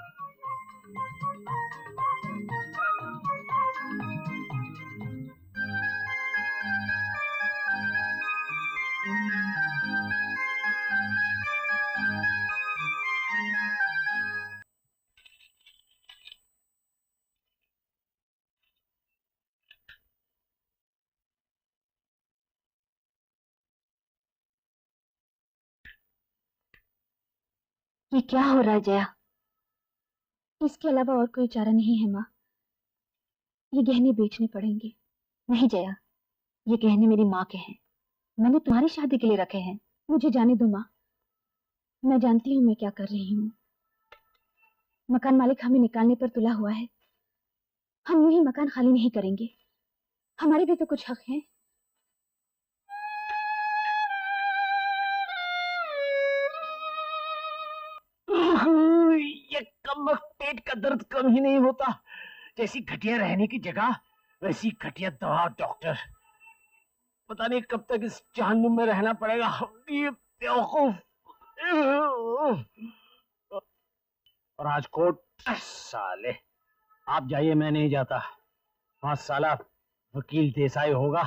ये क्या हो रहा है जया? इसके अलावा और कोई चारा नहीं है माँ, ये गहने बेचने पड़ेंगे। नहीं जया, ये गहने मेरी माँ के हैं, मैंने तुम्हारी शादी के लिए रखे हैं। मुझे जाने दो माँ, मैं जानती हूँ मैं क्या कर रही हूँ। मकान मालिक हमें निकालने पर तुला हुआ है, हम यूं ही मकान खाली नहीं करेंगे, हमारे भी तो कुछ हक हैं। ये कमबख्त पेट का दर्द कम ही नहीं होता। जैसी घटिया रहने की जगह वैसी घटिया दवा डॉक्टर। पता नहीं कब तक इस जहन्नुम में रहना पड़ेगा। ये बेवकूफ। और आज कोर्ट, साले। आप जाइए, मैं नहीं जाता। वहां साला वकील देसाई होगा,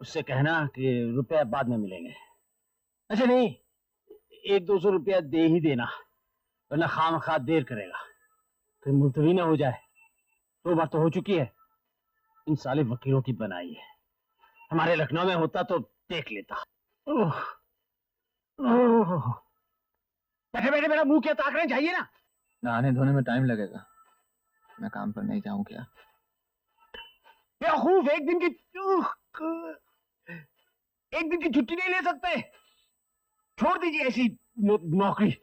उससे कहना कि रुपया बाद में मिलेंगे। अच्छा नहीं, 100-200 रुपया दे ही देना, वरना खामखा देर करेगा, फिर मुलतवी न हो जाए। 2 बार तो हो चुकी है। इन साले वकीलों की बनाई है। हमारे लखनऊ में होता तो देख लेता। बैठे बैठे मेरा मुंह क्या ताक रहे हैं? जाइए ना। नहाने धोने में टाइम लगेगा, मैं काम पर नहीं जाऊं क्या? बेवकूफ, एक दिन की छुट्टी नहीं ले सकते? छोड़ दीजिए ऐसी नौकरी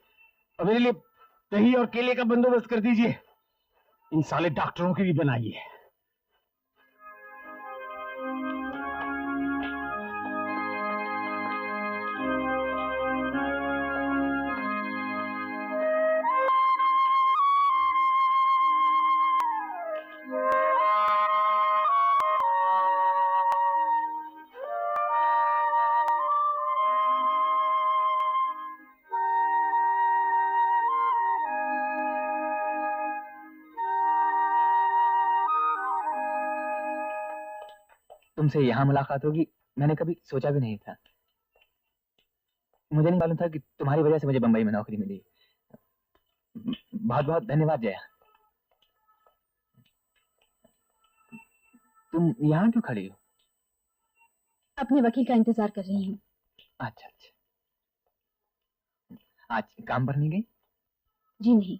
और मेरे लिए दही और केले का बंदोबस्त कर दीजिए। इन साले डॉक्टरों की भी बनाई है। तुमसे यहाँ मुलाकात होगी मैंने कभी सोचा भी नहीं था। मुझे नहीं मालूम था कि तुम्हारी वजह से मुझे बंबई में नौकरी मिली। बहुत बहुत धन्यवाद जया। तुम यहाँ क्यों खड़ी हो? अपने वकील का इंतजार कर रही हूँ। अच्छा अच्छा, आज काम पर नहीं गई? जी नहीं।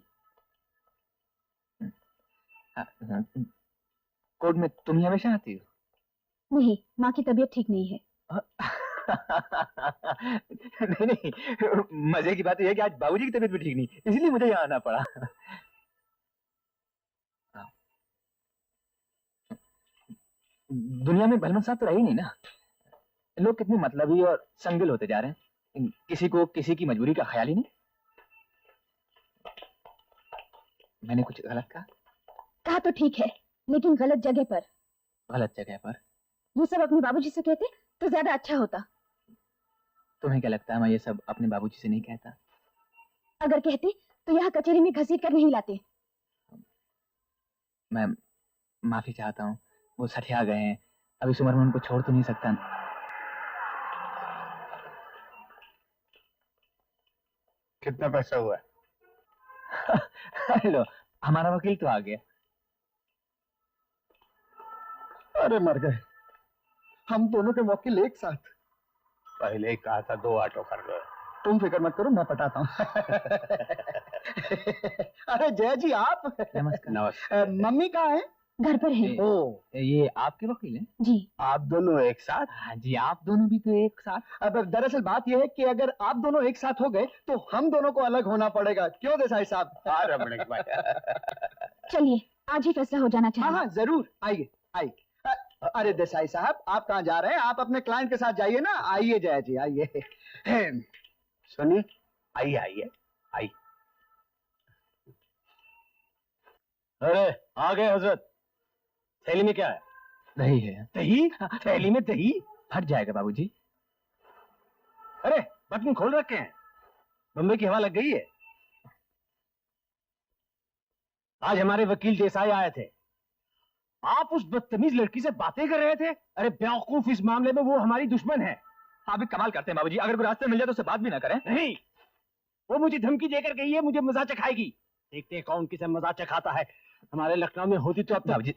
कोर्ट में तुम ही हमेशा आती हो? नहीं, माँ की तबीयत ठीक नहीं है। नहीं नहीं, मजे की बात यह है कि आज बाबूजी की तबीयत भी ठीक नहीं, इसलिए मुझे यहाँ आना पड़ा। दुनिया में भलमन साथ तो रही नहीं ना। लोग कितने मतलबी और संगिल होते जा रहे हैं, किसी को किसी की मजबूरी का ख्याल ही नहीं। मैंने कुछ गलत कहा? कहा तो ठीक है, लेकिन गलत जगह पर। गलत जगह पर? ये सब अपने बाबूजी से कहते तो ज्यादा अच्छा होता। तुम्हें क्या लगता है मैं ये सब अपने बाबूजी से नहीं कहता? अगर कहते तो यहाँ कचहरी में घसीट कर नहीं लाते। मैं माफी चाहता हूँ, वो सठिया गए हैं, अब इस उम्र में उनको छोड़ तो नहीं सकता। कितना पैसा हुआ? हेलो, हमारा वकील तो आ गया। अरे मर गए, हम दोनों के वकील एक साथ। पहले ही कहा था 2 ऑटो कर लो। तुम फिक्र मत करो, मैं पटाता हूँ। अरे जय जी, आप? नमस्कार। नमस्कार। मम्मी कहाँ है? घर पर है। ओ, ये आपके वकील हैं? जी। आप दोनों एक साथ? हाँ जी, आप दोनों भी तो एक साथ। अब दरअसल बात यह है कि अगर आप दोनों एक साथ हो गए तो हम दोनों को अलग होना पड़ेगा। क्यों देसाई साहब? हाँ रमणीक भाई। चलिए, आज ही फैसला हो जाना हाँ चाहिए। हाँ जरूर, आइए आइए। अरे देसाई साहब, आप कहाँ जा रहे हैं? आप अपने क्लाइंट के साथ जाइए ना। आइए जया जी, आइए। सुनिए, आइए आइए आइए। अरे आ गए हजरत। थैली में क्या है? दही है। दही? थैली में दही? फट जाएगा बाबूजी। अरे बटन खोल रखे हैं, बम्बई की हवा लग गई है। आज हमारे वकील देसाई आए थे। आप उस बदतमीज लड़की से बातें कर रहे थे। अरे बेवकूफ, इस मामले में वो हमारी दुश्मन है। आप भी कमाल करते हैं बाबूजी, अगर कोई रास्ते में मिल जाए तो उससे बात भी ना करें। नहीं, वो मुझे धमकी देकर गई है, मुझे मजा चखाएगी। देखते हैं कौन किसे मजा चखाता है। हमारे लखनऊ में होती तो अब तक। बाबूजी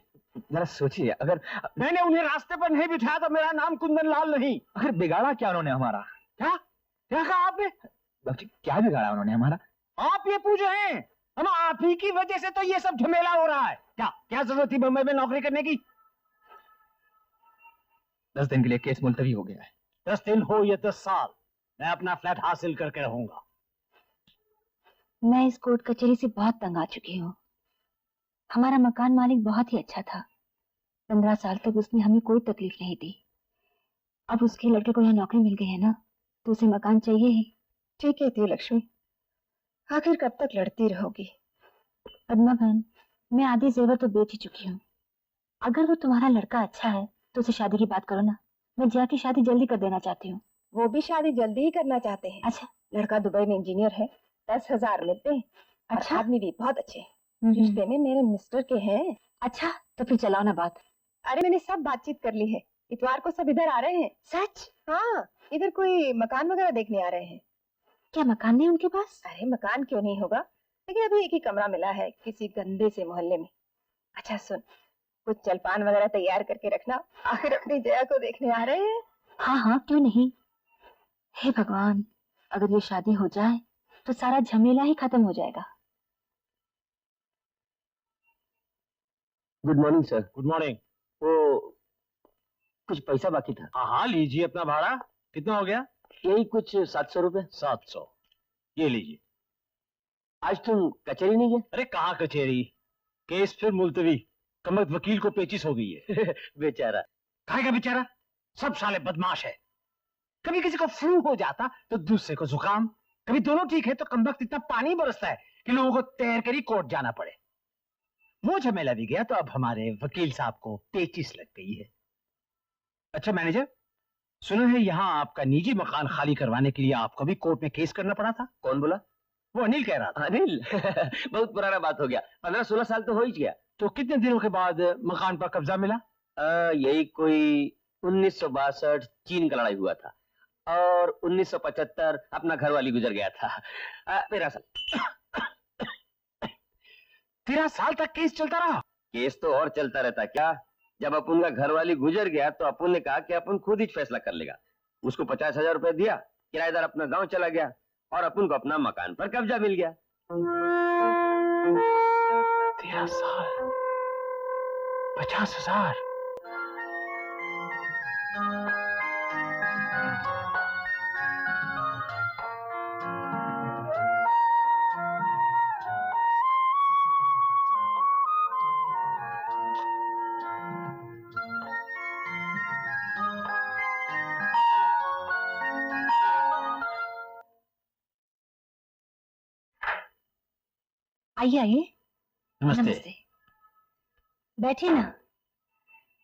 जरा सोचिए, अगर मैंने उन्हें रास्ते पर नहीं बिठाया तो मेरा नाम कुंदन लाल नहीं। अगर बिगाड़ा क्या उन्होंने हमारा? क्या क्या कहा आपने? बाबूजी क्या बिगाड़ा उन्होंने हमारा? आप ये पूछ रहे हैं? हम आप ही की वजह से तो ये सब झमेला हो रहा है। क्या क्या जरूरत थी बम्बई में नौकरी करने की? 10 दिन के लिए केस मुलतवी हो गया है। 10 दिन हो या 10 साल, मैं अपना फ्लैट हासिल करके रहूंगा। मैं इस कोर्ट कचहरी से बहुत तंग आ चुकी हूँ। हमारा मकान मालिक बहुत ही अच्छा था। 15 साल तक उसने हमें कोई तकलीफ नहीं दी। अब उसके लड़के को यहाँ नौकरी मिल गई है ना, तो उसे मकान चाहिए ही। ठीक है लक्ष्मी, आखिर कब तक लड़ती रहोगी? पद्मा बहन, मैं आधी जेवर तो बेच ही चुकी हूँ। अगर वो तुम्हारा लड़का अच्छा है तो उसे शादी की बात करो ना। मैं जया की शादी जल्दी कर देना चाहती हूँ। वो भी शादी जल्दी ही करना चाहते हैं। अच्छा। लड़का दुबई में इंजीनियर है, 10,000 मिलते हैं। अच्छा। और आदमी भी बहुत अच्छे हैं। रिश्ते में मेरे मिस्टर के हैं। अच्छा, तो फिर चलाओ ना बात। अरे मैंने सब बातचीत कर ली है, इतवार को सब इधर आ रहे हैं। सच? हाँ, इधर कोई मकान वगैरह देखने आ रहे हैं। क्या मकान नहीं उनके पास? अरे मकान क्यों नहीं होगा, लेकिन अभी एक ही कमरा मिला है किसी गंदे से मोहल्ले में। अच्छा सुन, कुछ जलपान वगैरह तैयार करके रखना, आखिर अपनी जया को देखने आ रहे हैं। हाँ हाँ, क्यों नहीं। हे भगवान, अगर ये शादी हो जाए तो सारा झमेला ही खत्म हो जाएगा। Good morning sir. Good morning. वो कुछ पैसा बाकी था। हाँ हाँ, लीजिए अपना भाड़ा। कितना हो गया? यही कुछ 700 रुपए। 700, ये लीजिए। आज तुम कचहरी नहीं गए? अरे कहाँ कचहरी, केस फिर मुलतवी। कमर वकील को पेचिश हो गई है। बेचारा। काहे का बेचारा, सब साले बदमाश है। कभी किसी को फ्लू हो जाता तो दूसरे को जुकाम, कभी दोनों ठीक है तो कमबख्त इतना पानी बरसता है कि लोगों को तैर कर ही कोर्ट जाना पड़े। वो झमेला भी गया तो अब हमारे वकील साहब को पेचिश लग गई है। अच्छा मैनेजर, सुना है यहाँ आपका निजी मकान खाली करवाने के लिए आपको भी कोर्ट में केस करना पड़ा था। कौन बोला? वो अनिल कह रहा था। अनिल? बहुत पुराना बात हो गया, 15-16 साल तो हो ही गया। तो कितने दिनों के बाद मकान पर कब्जा मिला? यही कोई 1962 चीन का लड़ाई हुआ था और 1975 अपना घर वाली गुजर गया था। 13 साल। 13 साल तक केस चलता रहा? केस तो और चलता रहता क्या। जब अपन का घर वाली गुजर गया तो अपन ने कहा कि अपन खुद ही फैसला कर लेगा। उसको 50,000 रुपए दिया, किराएदार अपना गांव चला गया और अपन को अपना मकान पर कब्जा मिल गया। 13 साल, 50,000। आइए आइए। नमस्ते। बैठिए ना।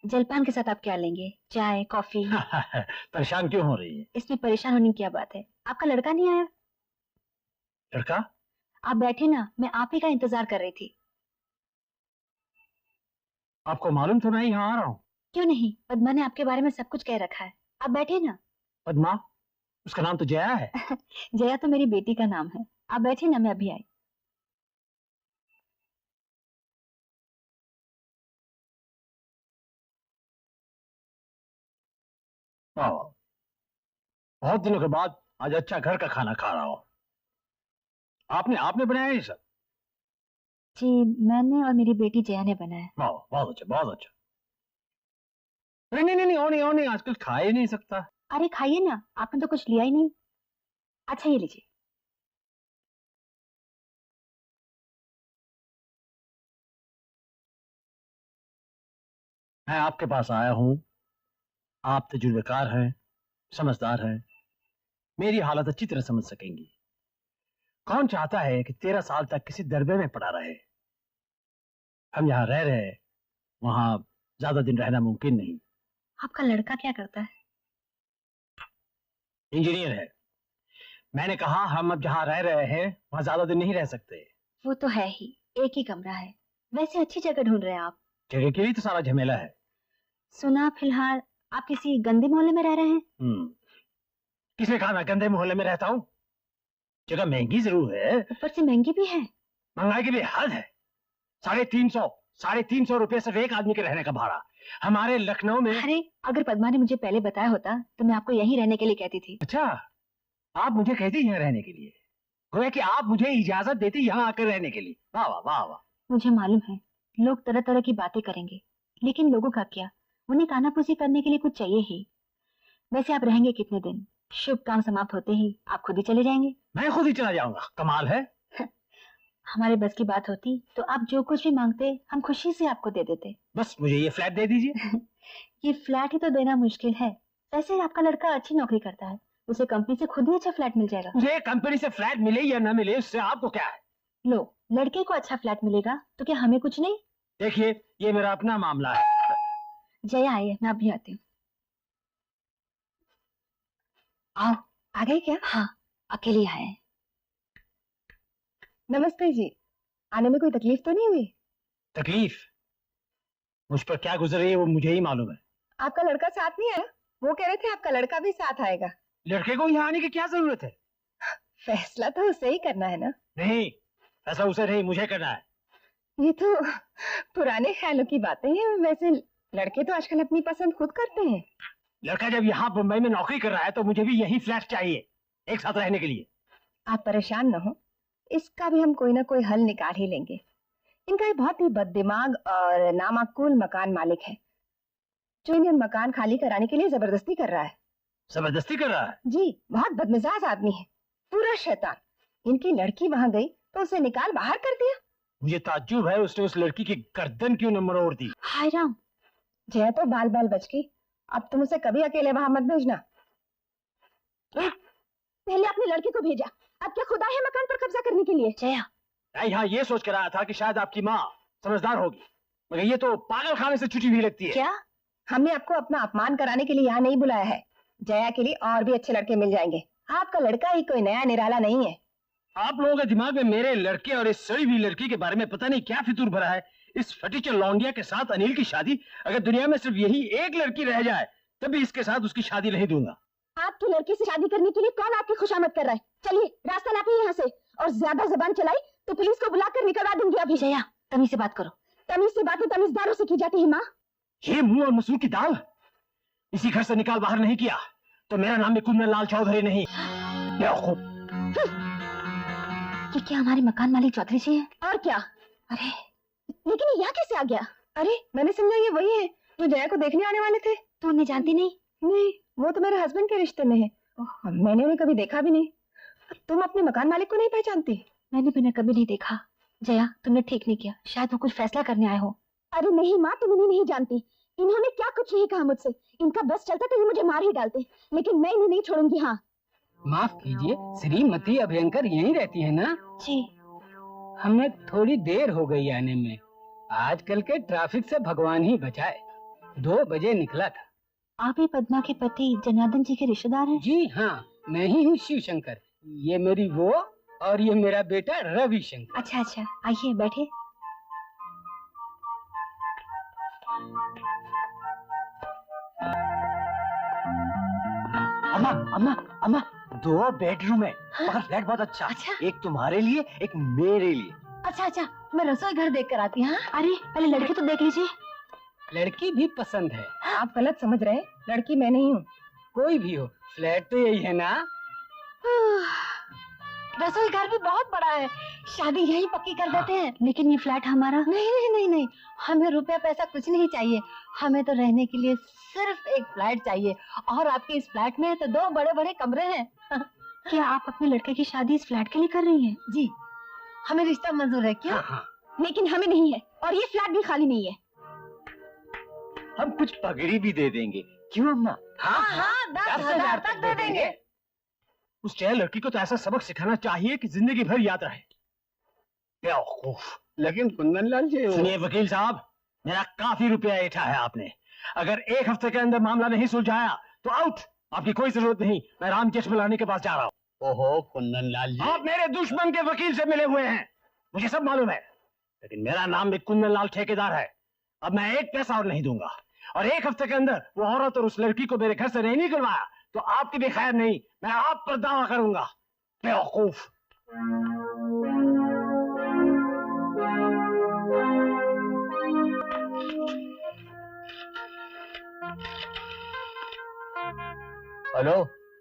जलपान के साथ आप क्या लेंगे, चाय कॉफी? परेशान क्यों हो रही है? इसमें परेशान होने की क्या बात है, आपका लड़का नहीं आया? लड़का? आप बैठे ना, मैं आप ही का इंतजार कर रही थी। आपको मालूम तो नहीं यहाँ आ रहा हूँ? क्यों नहीं, पद्मा ने आपके बारे में सब कुछ कह रखा है। आप बैठे ना। पद्मा? उसका नाम तो जया है। जया तो मेरी बेटी का नाम है। आप बैठे ना, मैं अभी आई। वाह, बहुत दिनों के बाद आज अच्छा घर का खाना खा रहा हूँ। आपने आपने बनाया ये सब? जी, मैंने और मेरी बेटी जया ने बनाया। वाह, बहुत अच्छा बहुत अच्छा। नहीं नहीं नहीं, और नहीं, आजकल खा ही नहीं सकता। अरे खाइए ना, आपने तो कुछ लिया ही नहीं। अच्छा ये लीजिए। मैं आपके पास आया हूँ, आप तजुर्बेकार हैं, समझदार हैं, मेरी हालत अच्छी तरह समझ सकेंगी। कौन चाहता है कि 13 साल तक किसी दरबे में पड़ा रहे। हम यहाँ रह रहे, वहां ज्यादा दिन रहना मुमकिन नहीं। आपका लड़का क्या करता है? इंजीनियर है। मैंने कहा हम अब जहाँ रह रहे हैं वहां ज्यादा दिन नहीं रह सकते। वो तो है ही, एक ही कमरा है। वैसे अच्छी जगह ढूंढ रहे हैं आप। जगह के लिए तो सारा झमेला है। सुना फिलहाल आप किसी गंदे मोहल्ले में रह रहे हैं। किसने कहा मैं गंदे मोहल्ले में रहता हूँ? जगह महंगी जरूर है, ऊपर से महंगी भी है। महंगाई की भी हद है। 350 रुपए सिर्फ एक आदमी के रहने का भाड़ा। हमारे लखनऊ में। अरे अगर पद्मा ने मुझे पहले बताया होता तो मैं आपको यहीं रहने के लिए कहती थी। अच्छा, आप मुझे कहती यहाँ रहने के लिए, गोया कि आप मुझे इजाजत देती यहाँ आकर रहने के लिए। वाह वाह वाह वाह। मुझे मालूम है लोग तरह तरह की बातें करेंगे, लेकिन लोगों का क्या, उन्हें कानाफूसी करने के लिए कुछ चाहिए ही। वैसे आप रहेंगे कितने दिन? शुभ काम समाप्त होते ही आप खुद ही चले जाएंगे। मैं खुद ही चला जाऊंगा? कमाल है। हमारे बस की बात होती तो आप जो कुछ भी मांगते हम खुशी से आपको दे देते। बस मुझे ये फ्लैट दे दीजिए। ये फ्लैट ही तो देना मुश्किल है। वैसे आपका लड़का अच्छी नौकरी करता है, उसे कंपनी से खुद ही अच्छा फ्लैट मिल जाएगा। मुझे कंपनी से फ्लैट मिले या न मिले उससे आपको क्या है? लो, लड़के को अच्छा फ्लैट मिलेगा तो क्या हमें कुछ नहीं? देखिए, ये मेरा अपना मामला है। जया आई है, मैं अभी आती हूँ। आओ। आ गए क्या? हाँ, अकेले आए। नमस्ते जी। आने में कोई तकलीफ तो नहीं हुई? तकलीफ मुझ पर क्या गुजर रही है वो मुझे ही मालूम है। आपका लड़का साथ नहीं आया? वो कह रहे थे आपका लड़का भी साथ आएगा। लड़के को यहाँ आने की क्या जरूरत है? फैसला तो उसे ही करना है ना। नहीं, ऐसा उसे नहीं, मुझे करना है। ये तो पुराने ख्यालों की बातें हैं। वैसे लड़के तो आजकल अपनी पसंद खुद करते हैं। लड़का जब यहाँ बम्बई में नौकरी कर रहा है तो मुझे भी यही फ्लैट चाहिए, एक साथ रहने के लिए। आप परेशान न हो, इसका भी हम कोई ना कोई हल निकाल ही लेंगे। इनका एक बहुत ही बददिमाग और नामाकूल मकान मालिक है जो इन्हें मकान खाली कराने के लिए जबरदस्ती कर रहा है। जबरदस्ती कर रहा है? जी, बहुत बदमिजाज आदमी है, पूरा शैतान। इनकी लड़की वहां गई तो उसे निकाल बाहर कर दिया। मुझे ताज्जुब है उसने उस लड़की की गर्दन क्यों न मरोड़ दी। हाय राम। जया तो बाल बाल बच गई। अब तुम उसे कभी अकेले वहां मत भेजना। पहले अपनी लड़की को भेजा, अब क्या खुदा है मकान पर कब्जा करने के लिए? जया, मैं यहाँ ये सोच कर आया था कि शायद आपकी माँ समझदार होगी, मगर ये तो पागल खाने से छुटी हुई लगती है। क्या? हमने आपको अपना अपमान कराने के लिए यहाँ नहीं बुलाया है। जया के लिए और भी अच्छे लड़के मिल जाएंगे। आपका लड़का ही कोई नया निराला नहीं है। आप लोगों के दिमाग में मेरे लड़के और इस सड़ी हुई लड़की के बारे में पता नहीं क्या फितूर भरा है। इस फटीचर लौंडिया के साथ अनिल की शादी, अगर दुनिया में सिर्फ यही एक लड़की रह जाए तब भी इसके साथ उसकी शादी नहीं दूंगा। आपकी लड़की से शादी करने के लिए कौन आपकी खुशामद कर रहा है? चलिए रास्ता नापिए यहाँ से, और ज्यादा जबान चलाई तो पुलिस को बुलाकर निकलवा दूंगी अभी। जया, तमीज से बात करो। तमीज से बातें तमीजदारों से की जाती है माँ। ये मुंह और मसूर की दाल इसी घर से निकाल बाहर नहीं किया तो मेरा नाम भी कुंदन लाल चौधरी नहीं। ये क्या हमारे मकान मालिक चौधरी जी हैं? और क्या? अरे लेकिन ये यहाँ कैसे आ गया? अरे मैंने समझा ये वही है जो जया को देखने आने वाले थे। तू उन्हें जानती नहीं? नहीं, वो तो मेरे हस्बैंड के रिश्ते में है। मैंने उन्हें कभी देखा भी नहीं। तुम अपने मकान मालिक को नहीं पहचानती? मैंने भी उन्हें कभी नहीं देखा। जया, तुमने ठीक नहीं किया, शायद वो कुछ फैसला करने आए हो। अरे नहीं माँ, तुम इन्हें नहीं जानती। इन्होंने क्या कुछ नहीं कहा मुझसे। इनका बस चलता तो ये मुझे मार ही डालते, लेकिन मैं इन्हें नहीं छोड़ूंगी। हाँ माफ कीजिए, श्रीमती अभयंकर यहीं रहती है ना? जी। हमें थोड़ी देर हो गई आने में। आजकल के ट्रैफिक से भगवान ही बचाए। 2 बजे निकला था। आप ही पद्मा के पति जनार्दन जी के रिश्तेदार हैं? जी हाँ, मैं ही हूँ शिव शंकर। ये मेरी वो और ये मेरा बेटा रवि शंकर। अच्छा अच्छा, आइए बैठे। अम्मा अम्मा अम्मा, 2 बेडरूम है। हाँ? मगर फ्लैट बहुत अच्छा। अच्छा? एक तुम्हारे लिए, एक मेरे लिए। अच्छा अच्छा, मैं रसोई घर देख कर आती हूँ। अरे पहले लड़की तो देख लीजिए। लड़की भी पसंद है। आप गलत समझ रहे हैं, लड़की मैं नहीं हूँ। कोई भी हो, फ्लैट तो यही है ना? रसोई घर भी बहुत बड़ा है, शादी यही पक्की कर देते हैं। लेकिन ये फ्लैट हमारा। नहीं नहीं नहीं नहीं, हमें रुपया पैसा कुछ नहीं चाहिए। हमें तो रहने के लिए सिर्फ एक फ्लैट चाहिए, और आपके इस फ्लैट में तो 2 बड़े बड़े कमरे हैं। क्या आप अपने लड़के की शादी इस फ्लैट के लिए कर रही हैं? जी, हमें रिश्ता मंजूर है। क्या? हाँ। लेकिन हमें नहीं है, और ये फ्लैट भी खाली नहीं है। हम कुछ पगड़ी भी दे देंगे, क्यों अम्मा? हाँ, 10,000 तक दे देंगे। उस चैन लड़की को तो ऐसा सबक सिखाना चाहिए कि जिंदगी भर याद रहे। बेवकूफ। लेकिन कुंदन लाल जी, सुनिए वकील साहब, मेरा काफी रुपया ऐंठा है आपने। अगर 1 हफ्ते के अंदर मामला नहीं सुलझाया तो आउट। आपकी कोई जरूरत नहीं, मैं राम जेठमलानी के पास जा रहा हूँ। ओहो कुंदन लाल जी, आप मेरे दुश्मन के वकील से मिले हुए हैं, मुझे सब मालूम है। लेकिन मेरा नाम भी कुंदन लाल ठेकेदार है। अब मैं 1 पैसा और नहीं दूंगा, और 1 हफ्ते के अंदर वो औरत और उस लड़की को मेरे घर से नहीं निकलवाया तो आपकी भी खैर नहीं, मैं आप पर दावा करूंगा। बेवकूफ। हेलो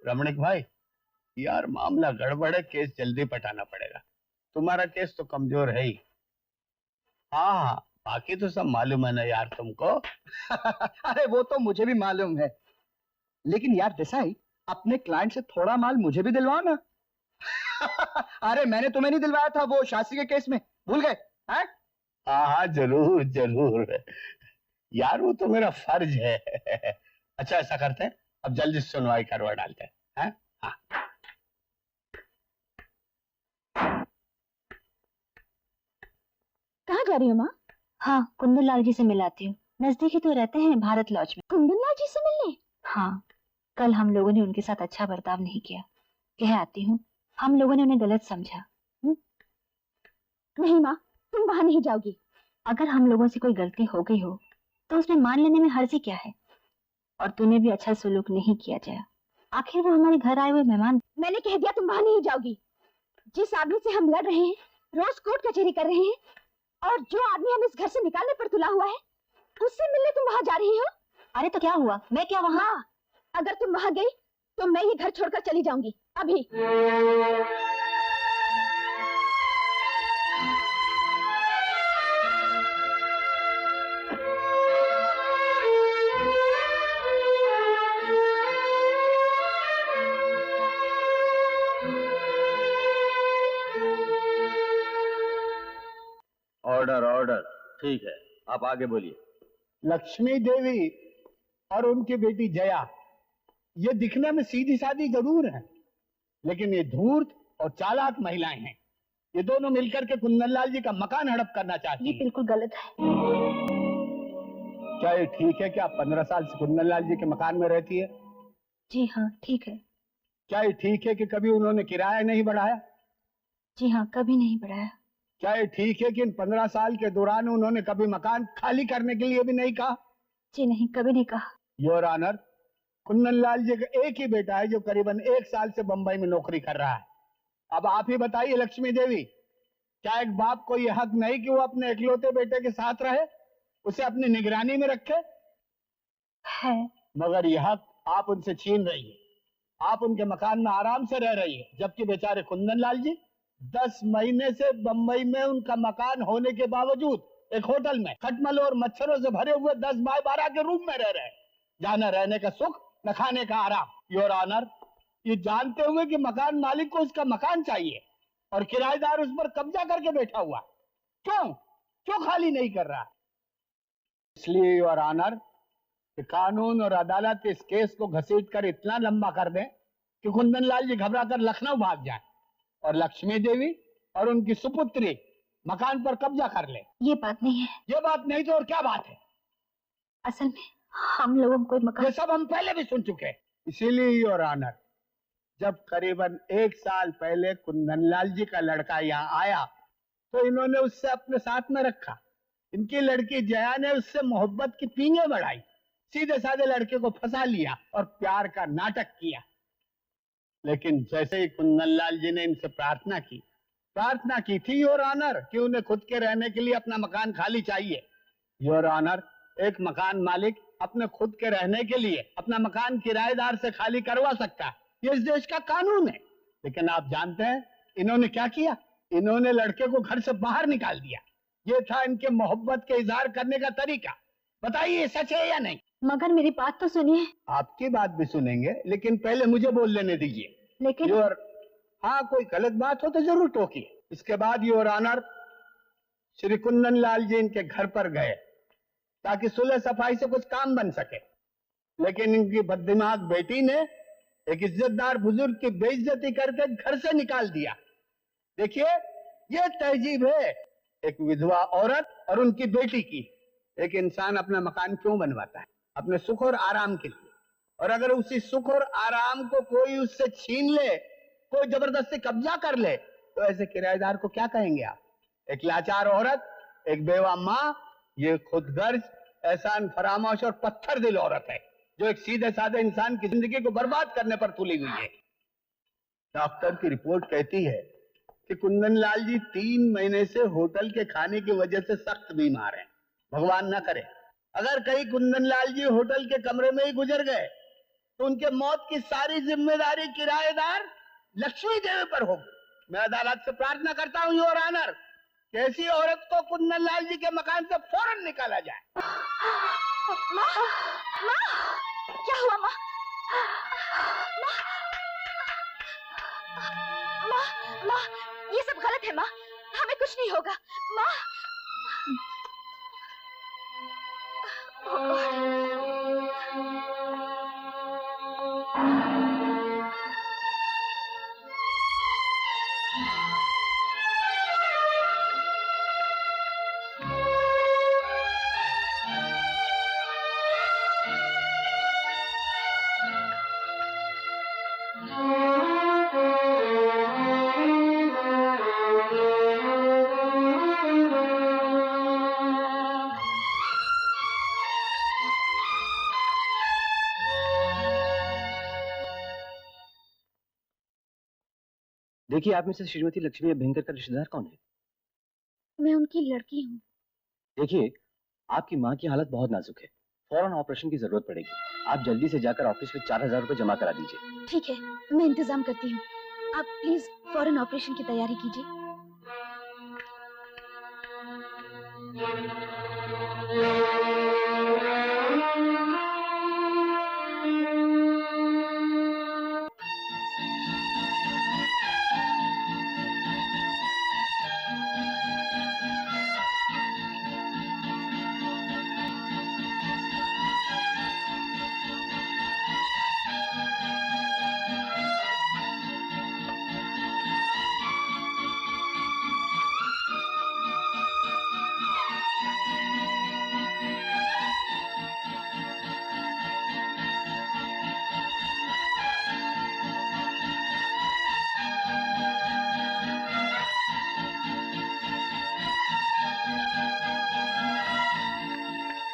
रमणिक भाई, यार मामला गड़बड़ है, केस जल्दी पटाना पड़ेगा। तुम्हारा केस तो कमजोर है ही। हाँ, बाकी तो सब मालूम है ना यार तुमको। अरे वो तो मुझे भी मालूम है, लेकिन यार देसाई, अपने क्लाइंट से थोड़ा माल मुझे भी दिलवाओ ना। अरे मैंने तुम्हें नहीं दिलवाया था वो शास्त्री के केस में, भूल गए? हाँ हाँ जरूर जरूर यार, वो तो मेरा फर्ज है। अच्छा ऐसा करते हैं, अब जल्दी सुनवाई करवा डालते हैं। हाँ कहाँ जा रही हो माँ? हाँ, कुंदन लाल जी से मिलाती हूँ। नजदीक ही तो रहते हैं, भारत लॉज में। कुंदन लाल जी से मिलने? हाँ, कल हम लोगों ने उनके साथ अच्छा बर्ताव नहीं किया। कह आती हूँ, हम लोगों ने उन्हें गलत समझा। नहीं माँ, तुम वहां नहीं जाओगी। अगर हम लोगों से कोई गलती हो गई हो तो उसमें मान लेने में हर्ज ही क्या है। और तूने भी अच्छा सलूक नहीं किया जया। आखिर वो हमारे घर आए हुए मेहमान। मैंने कह दिया तुम वहां नहीं जाओगी। जिस आदमी से हम लड़ रहे हैं, रोज कोर्ट कचहरी कर रहे हैं, और जो आदमी हम इस घर से निकालने पर तुला हुआ है, उससे मिलने तुम वहां जा रही हो। अरे तो क्या हुआ, मैं क्या वहां? अगर तुम वहां गई तो मैं ये घर छोड़कर चली जाऊंगी अभी। Order order. ठीक है, आप आगे बोलिए। लक्ष्मी देवी और उनकी बेटी जया, ये दिखने में सीधी सादी जरूर है, लेकिन ये धूर्त और चालाक महिलाएं हैं। ये दोनों मिलकर के कुंदनलाल जी का मकान हड़प करना चाहती ये हैं। बिल्कुल गलत है। क्या ये ठीक है कि आप 15 साल से कुंदनलाल जी के मकान में रहती है? जी हाँ, ठीक है। क्या ये ठीक है कि कभी उन्होंने किराया नहीं बढ़ाया? जी हाँ, कभी नहीं बढ़ाया। क्या ये ठीक है कि इन 15 साल के दौरान उन्होंने कभी मकान खाली करने के लिए भी नहीं कहा? जी नहीं, कभी नहीं कहा। योर ऑनर, कुंदनलाल जी का एक ही बेटा है जो करीबन 1 साल से बंबई में नौकरी कर रहा है। अब आप ही बताइए लक्ष्मी देवी, क्या एक बाप को यह हक नहीं कि वो अपने इकलौते बेटे के साथ रहे, उसे अपनी निगरानी में रखे? है। मगर यह हक आप उनसे छीन रही है। आप उनके मकान में आराम से रह रही है, जबकि बेचारे कुंदनलाल जी 10 महीने से बंबई में उनका मकान होने के बावजूद एक होटल में खटमल और मच्छरों से भरे हुए 10 बाय 12 के रूम में रह रहे हैं, जहां न रहने का सुख न खाने का आराम। योर ऑनर, ये जानते हुए कि मकान मालिक को उसका मकान चाहिए और किराएदार उस पर कब्जा करके बैठा हुआ, क्यों खाली नहीं कर रहा? इसलिए योर ऑनर, कि कानून और अदालत इस केस को घसीटकर इतना लंबा कर दें कि कुंदनलाल जी घबराकर लखनऊ भाग जाएं और लक्ष्मी देवी और उनकी सुपुत्री मकान पर कब्जा कर ले। ये बात नहीं है। ये बात नहीं तो और क्या बात है? असल में हम लोगों को मकान। ये सब हम पहले भी सुन चुके हैं। इसीलिए योर ऑनर, जब करीबन 1 साल पहले कुंदनलाल जी का लड़का यहाँ आया तो इन्होंने उससे अपने साथ में रखा। इनकी लड़की जया ने उससे मोहब्बत की पींगे बढ़ाई, सीधे साधे लड़के को फंसा लिया और प्यार का नाटक किया। लेकिन जैसे ही कुंदनलाल जी ने इनसे प्रार्थना की थी योर ऑनर कि उन्हें खुद के रहने के लिए अपना मकान खाली चाहिए। योर ऑनर, एक मकान मालिक अपने खुद के रहने के लिए अपना मकान किराएदार से खाली करवा सकता है, ये इस देश का कानून है। लेकिन आप जानते हैं इन्होंने क्या किया? इन्होंने लड़के को घर से बाहर निकाल दिया। ये था इनके मोहब्बत के इजहार करने का तरीका। बताइए सच है या नहीं? मगर मेरी बात तो सुनिए। आपकी बात भी सुनेंगे, लेकिन पहले मुझे बोल लेने दीजिए। लेकिन योर, हाँ, कोई गलत बात हो तो जरूर टोकिए। इसके बाद योर ऑनर, श्री कुंदनलाल जी इनके घर पर गए ताकि सुलह सफाई से कुछ काम बन सके, लेकिन इनकी बददिमाग बेटी ने एक इज्जतदार बुजुर्ग की बेइज्जती करके घर से निकाल दिया। देखिए, ये तहजीब है एक विधवा औरत और उनकी बेटी की। एक इंसान अपना मकान क्यों बनवाता है? अपने सुख और आराम के लिए। और अगर उसी सुख और आराम को कोई उससे छीन ले, कोई जबरदस्ती कब्जा कर ले, तो ऐसे किराएदार को क्या कहेंगे आप? एक लाचार औरत, एक बेवा माँ, ये खुदगर्ज, एहसान फरामोश और पत्थर दिल औरत है जो एक सीधे साधे इंसान की जिंदगी को बर्बाद करने पर तुली हुई है। डॉक्टर की रिपोर्ट कहती है कि कुंदनलाल जी 3 महीने से होटल के खाने की वजह से सख्त बीमार हैं। भगवान न करे अगर कहीं कुंदनलाल जी होटल के कमरे में ही गुजर गए तो उनके मौत की सारी जिम्मेदारी किराएदार लक्ष्मी देवी पर होगी। मैं अदालत से प्रार्थना करता हूँ योर ऑनर कि ऐसी औरत को कुंदनलाल जी के मकान से फौरन निकाला जाए। माँ, माँ, क्या हुआ माँ? माँ, माँ, ये सब गलत है माँ, हमें कुछ नहीं होगा माँ। देखिए, आप में से श्रीमती लक्ष्मी अभ्यंकर का रिश्तेदार कौन है? मैं उनकी लड़की हूँ। देखिए, आपकी माँ की हालत बहुत नाजुक है, फौरन ऑपरेशन की जरूरत पड़ेगी। आप जल्दी से जाकर ऑफिस में 4000 रुपए जमा करा दीजिए। ठीक है, मैं इंतजाम करती हूँ। आप प्लीज फौरन ऑपरेशन की तैयारी कीजिए।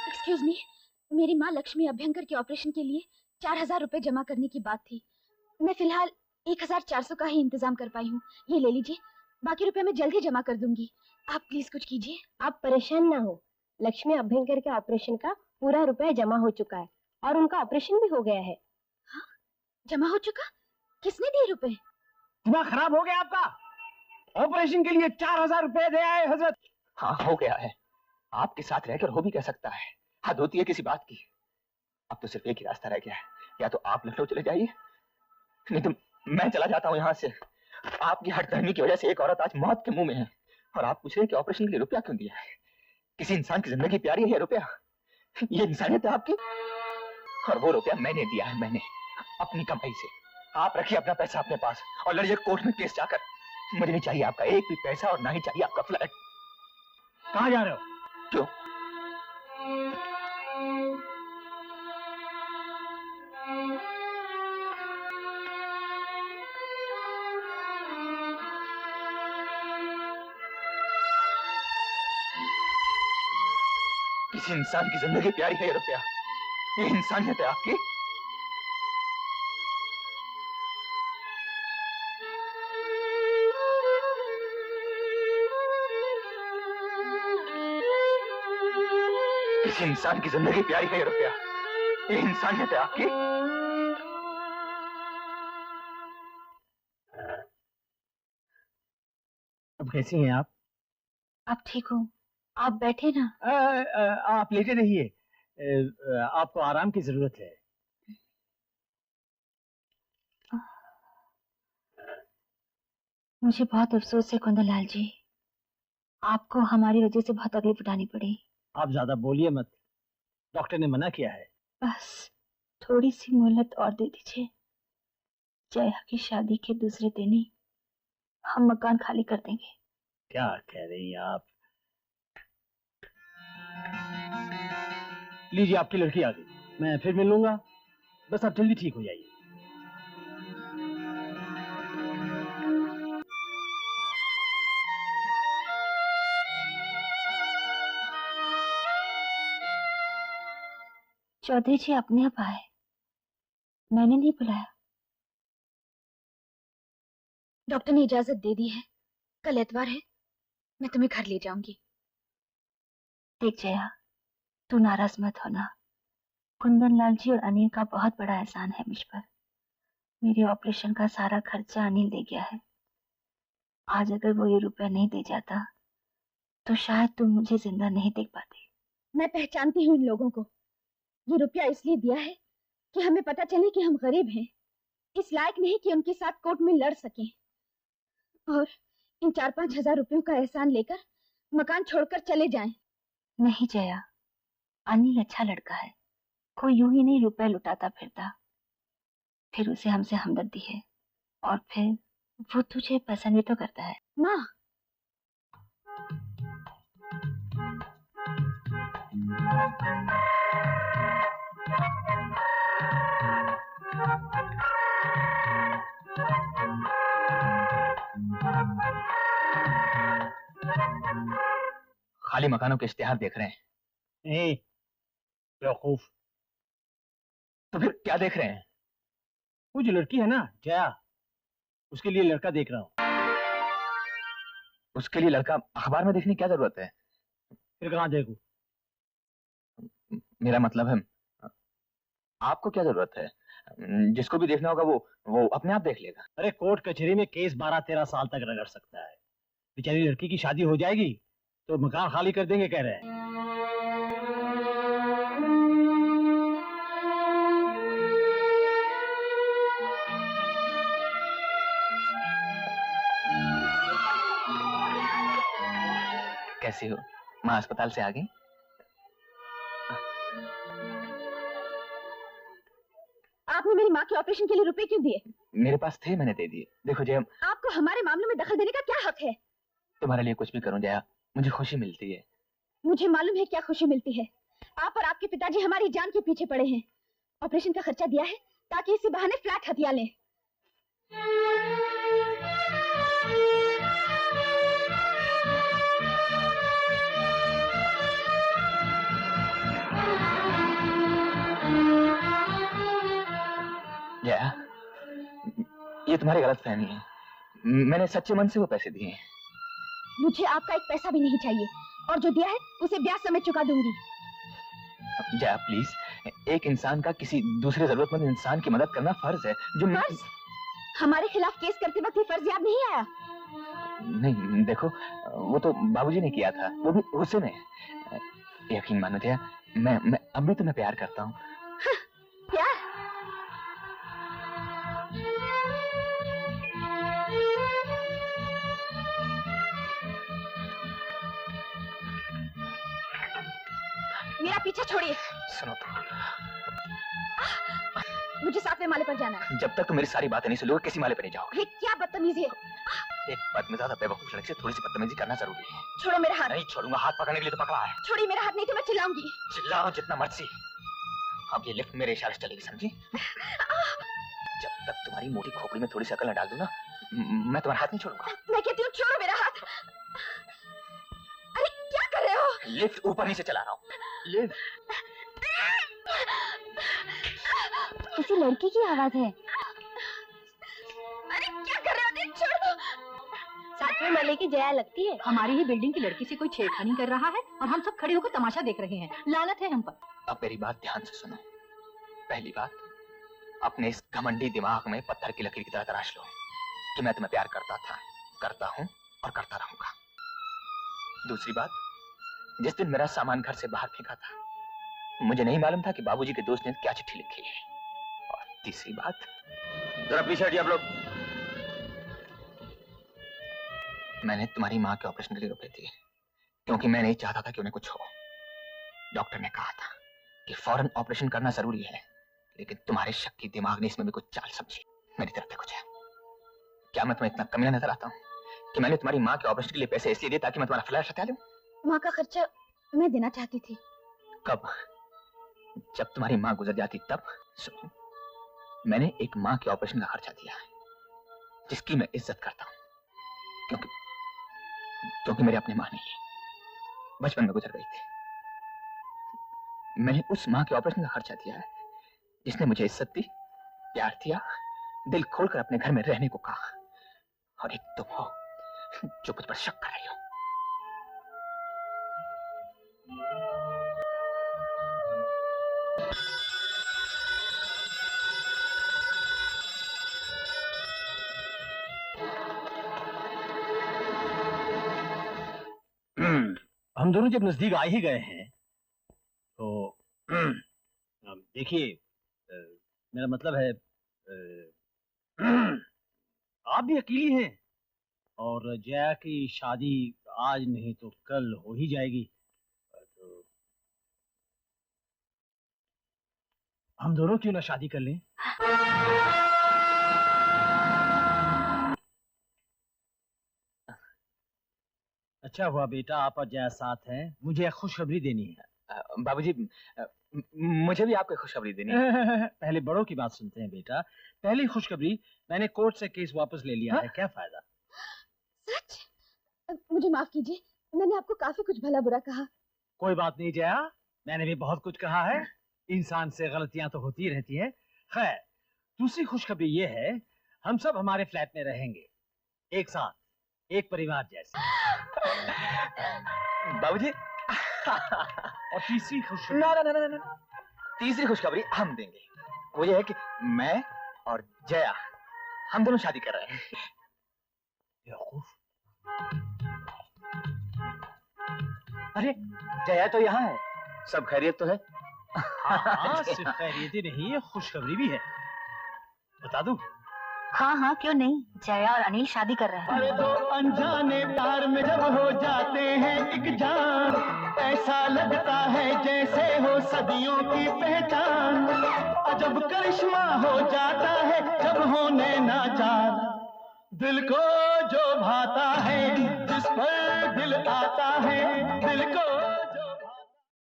एक्सक्यूज मी, मेरी माँ लक्ष्मी अभ्यंकर के ऑपरेशन के लिए 4000 रुपए जमा करने की बात थी। मैं फिलहाल 1400 का ही इंतजाम कर पाई हूँ। ये ले लीजिए, बाकी रुपए मैं जल्द ही जमा कर दूंगी। आप प्लीज कुछ कीजिए। आप परेशान ना हो, लक्ष्मी अभ्यंकर के ऑपरेशन का पूरा रुपया जमा हो चुका है और उनका ऑपरेशन भी हो गया है। हाँ, जमा हो चुका? किसने दिए रुपए? दिमाग खराब हो गया आपका? ऑपरेशन के लिए 4000 रुपए दे आए हजरत। हाँ, हो गया है। आपके साथ रहकर हो भी कह सकता है, हद होती है किसी बात की। अब तो सिर्फ एक ही रास्ता रह गया है, या तो आप लखनऊ चले जाइए, नहीं तो मैं चला जाता हूँ यहाँ से। आपकी हठधर्मी की वजह से एक औरत आज मौत के मुंह में है, और आप पूछ रहे हैं कि ऑपरेशन के लिए रुपया क्यों दिया है? किसी इंसान की जिंदगी प्यारी है या रुपया? ये इंसानियत है आपकी? और वो रुपया मैंने दिया है, मैंने अपनी कमाई से। आप रखिए अपना पैसा अपने पास और लड़िए कोर्ट में केस जाकर। मुझे नहीं चाहिए आपका एक भी पैसा और ना ही चाहिए आपका फ्लैट। कहाँ जा रहे हो? क्यों? किसी इंसान की जिंदगी प्यारी है ये रुपया? ये इंसानियत है आपकी? किसी इंसान की जिंदगी प्यारी है ये रुपया? ये इंसानियत है आपकी? अब कैसी हैं आप? आप ठीक हो? आप बैठे ना। आप लेटे रहिए, आपको आराम की जरूरत है। मुझे बहुत अफसोस है कुंदनलाल जी, आपको हमारी वजह से बहुत तकलीफ उठानी पड़ी। आप ज्यादा बोलिए मत, डॉक्टर ने मना किया है। बस थोड़ी सी मोहलत और दे दीजिए। जया की शादी के दूसरे दिन ही हम मकान खाली कर देंगे। क्या कह रही हैं आप? लीजिए, आपकी लड़की आ गई। मैं फिर मिलूंगा, बस आप जल्दी ठीक हो जाइए। चौधरी जी अपने आप आए, मैंने नहीं बुलाया। डॉक्टर ने इजाजत दे दी है, कल एतवार है, मैं तुम्हें घर ले जाऊंगी। देख जया, तू नाराज मत होना। कुंदनलाल जी और अनिल का बहुत बड़ा एहसान है मुझ पर। मेरे ऑपरेशन का सारा खर्चा अनिल दे गया है। आज अगर वो ये रुपया नहीं दे जाता तो शायद तुम मुझे जिंदा नहीं देख पाते। मैं पहचानती हूँ इन लोगों को। ये रुपया इसलिए दिया है कि हमें पता चले कि हम गरीब हैं, इस लायक नहीं कि उनके साथ कोर्ट में लड़ सकें। और इन 4-5 हजार रुपयों का एहसान लेकर मकान छोड़कर चले जाएं। नहीं जया, अनिल अच्छा लड़का है, कोई यूं ही नहीं रुपए लुटाता फिरता। फिर उसे हमसे हमदर्दी है, और फिर वो तुझे पसंद भी तो करता है। माँ, खाली मकानों के इश्तिहार देख रहे हैं? नहीं बेवकूफ। तो फिर क्या देख रहे हैं? वो जो लड़की है ना जया, उसके लिए लड़का देख रहा हूँ। उसके लिए लड़का अखबार में देखने की क्या जरूरत है? फिर कहाँ देखूं? मेरा मतलब है, आपको क्या जरूरत है? जिसको भी देखना होगा वो अपने आप देख लेगा। अरे कोर्ट कचहरी में केस 12-13 साल तक रगड़ सकता है। बेचारी लड़की की शादी हो जाएगी तो मकान खाली कर देंगे कह रहे हैं। कैसी हो माँ? अस्पताल से आ गई? आपने मेरी माँ के ऑपरेशन के लिए रुपए क्यों दिए? मेरे पास थे, मैंने दे दिए। देखो जया, आपको हमारे मामलों में दखल देने का क्या हक है? तुम्हारे लिए कुछ भी करूं जया, मुझे खुशी मिलती है। मुझे मालूम है क्या खुशी मिलती है। आप और आपके पिताजी हमारी जान के पीछे पड़े हैं। ऑपरेशन का खर्चा दिया है ताकि इसी बहाने फ्लैट हथिया लें। जया, ये तुम्हारी गलतफहमी है। मैंने सच्चे मन से वो पैसे दिए हैं। मुझे आपका एक पैसा भी नहीं चाहिए और जो दिया है उसे ब्याज समेत चुका दूंगी। जया प्लीज, एक इंसान का किसी दूसरे जरूरतमंद इंसान की मदद करना फर्ज है। जो फर्ज? हमारे खिलाफ केस करते वक्त ये फर्ज याद नहीं आया? नहीं, देखो वो तो बाबूजी ने किया था, वो भी गुस्से में। यकीन मानो जया, मैं अब भी तुम्हें प्यार करता हूँ। प्यार? मेरा पीछा छोड़िए। सुनो तो, मुझे 7वें माले पर जाना है। जब तक तुम मेरी सारी बातें नहीं सुनोगे किसी माले पर नहीं जाओगे। ये क्या बदतमीजी है? एक बात में ज्यादा बेवकूफ लड़की से थोड़ी सी बदतमीजी करना जरूरी है। छोड़ो मेरा हाथ। नहीं छोड़ूंगा, हाथ पकड़ने के लिए तो पकड़ा है। छोड़िए मेरा हाथ, नहीं तो मैं चिल्लाऊंगी। चिल्लाओ जितना मर्जी। अब ये लिफ्ट मेरे इशारे से चलेगी, समझी? जब तक तुम्हारी मोटी खोपड़ी में थोड़ी सी अकल न डाल दूं ना, मैं तुम्हारा हाथ नहीं छोड़ूंगा। मैं कहती हूँ छोड़ो मेरा हाथ। अरे क्या कर रहे हो? लिफ्ट ऊपर नीचे चला रहा हूँ। लिफ्ट। किसी लड़की की आवाज है। अरे क्या कर रहे हो? नहीं, छोड़ दो। 7वें माले की जया लगती है। हमारी ही बिल्डिंग की लड़की से कोई छेड़खानी कर रहा है और हम सब खड़े होकर तमाशा देख रहे हैं। लानत है हम पर। अब मेरी बात ध्यान से सुनो। पहली बात, अपने इस घमंडी दिमाग में पत्थर की लकीर की तरह तराश लो कि मैं तुम्हें प्यार करता था, करता हूँ और करता रहूंगा। दूसरी बात, जिस दिन मेरा सामान घर से बाहर फेंका था, मुझे नहीं मालूम था कि बाबूजी के दोस्त ने क्या चिट्ठी लिखी है। और तीसरी बात, जरा पीछे हटिए आप लोग। मैंने तुम्हारी माँ के ऑपरेशन के लिए रुपए दिए क्योंकि मैं नहीं चाहता था कि उन्हें कुछ हो। डॉक्टर ने कहा था कि फौरन ऑपरेशन करना जरूरी है, लेकिन तुम्हारे शक्की दिमाग ने इसमें भी कुछ चाल समझी। मेरी तरफ देखो जया, क्या मैं तुम्हें इतना कमीना नजर आता हूँ कि मैंने तुम्हारी माँ के ऑपरेशन के लिए पैसे इसलिए दिए ताकि मैं तुम्हारा फ्लैट हटा लूं? माँ का खर्चा मैं देना चाहती थी। कब? जब तुम्हारी माँ गुजर जाती तब। सुनो, मैंने एक माँ के ऑपरेशन का खर्चा दिया है जिसकी मैं इज्जत करता हूँ, क्योंकि मेरे अपनी माँ नहीं है, बचपन में गुजर गई थी। मैंने उस माँ के ऑपरेशन का खर्चा दिया है जिसने मुझे इज्जत दी, प्यार दिया, दिल खोलकर अपने घर में रहने को कहा। और एक तुम हो जो मुझ पर शक कर रही हो। हम दोनों जब नजदीक आ ही गए हैं तो देखिए, मेरा मतलब है आप भी अकेली हैं और जया की शादी आज नहीं तो कल हो ही जाएगी। तो हम दोनों क्यों ना शादी कर लें? अच्छा हुआ बेटा आप और जया साथ हैं। मुझे एक खुशखबरी देनी है। बाबूजी, मुझे भी आपको खुशखबरी देनी है। पहले बड़ों की बात सुनते हैं बेटा। पहली खुशखबरी, मैंने कोर्ट से केस वापस ले लिया है। क्या फायदा? सच? मुझे माफ कीजिए, मैंने आपको काफी कुछ भला बुरा कहा। कोई बात नहीं जया, मैंने भी बहुत कुछ कहा है। इंसान से गलतियां तो होती रहती हैं। खैर, दूसरी खुशखबरी ये है, हम सब हमारे फ्लैट में रहेंगे एक साथ। एक परिवार जैसे। बाबूजी और तीसरी खुशखबरी? ना ना ना ना ना, तीसरी खुशखबरी हम देंगे। वो ये है कि मैं और जया हम दोनों शादी कर रहे हैं। अरे जया तो यहाँ है, सब खैरियत तो है? हाँ, सिर्फ खैरियत ही नहीं है, खुशखबरी भी है। बता दूं? हाँ हाँ, क्यों नहीं। जया और अनिल शादी कर रहे हैं। अरे दो अनजाने प्यार में जब हो जाते हैं एक जान, ऐसा लगता है जैसे हो सदियों की पहचान। अजब करिश्मा हो जाता है जब होने नाचार। दिल को जो भाता है, जिस पर दिल आता है, दिल को